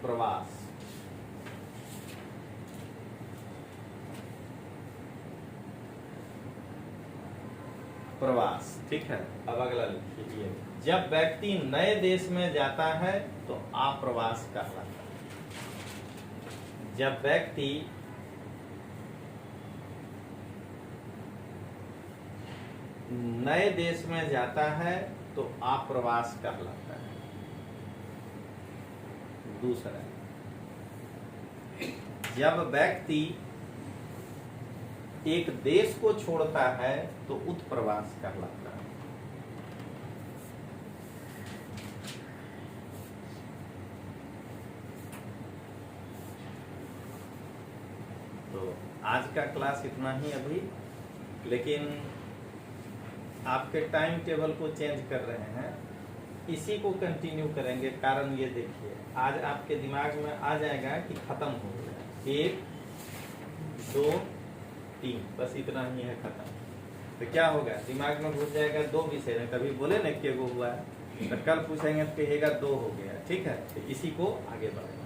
प्रवास। प्रवास, ठीक है। अब अगला लिखिए, जब व्यक्ति नए देश में जाता है तो आप्रवास कहलाता है। जब व्यक्ति नए देश में जाता है तो आप्रवास कहलाता है। दूसरा, जब व्यक्ति एक देश को छोड़ता है तो उत्प्रवास कहलाता है। तो आज का क्लास इतना ही अभी, लेकिन आपके टाइम टेबल को चेंज कर रहे हैं, इसी को कंटिन्यू करेंगे। कारण ये देखिए, आज आपके दिमाग में आ जाएगा कि खत्म हो गया, 1 2 3 बस इतना ही है, खत्म। तो क्या होगा, दिमाग में घुस जाएगा 2 विषय में। कभी बोले न कि 1 हुआ है, तो कल पूछेंगे तो कहिएगा 2 हो गया। ठीक है, तो इसी को आगे बढ़ाएंगे।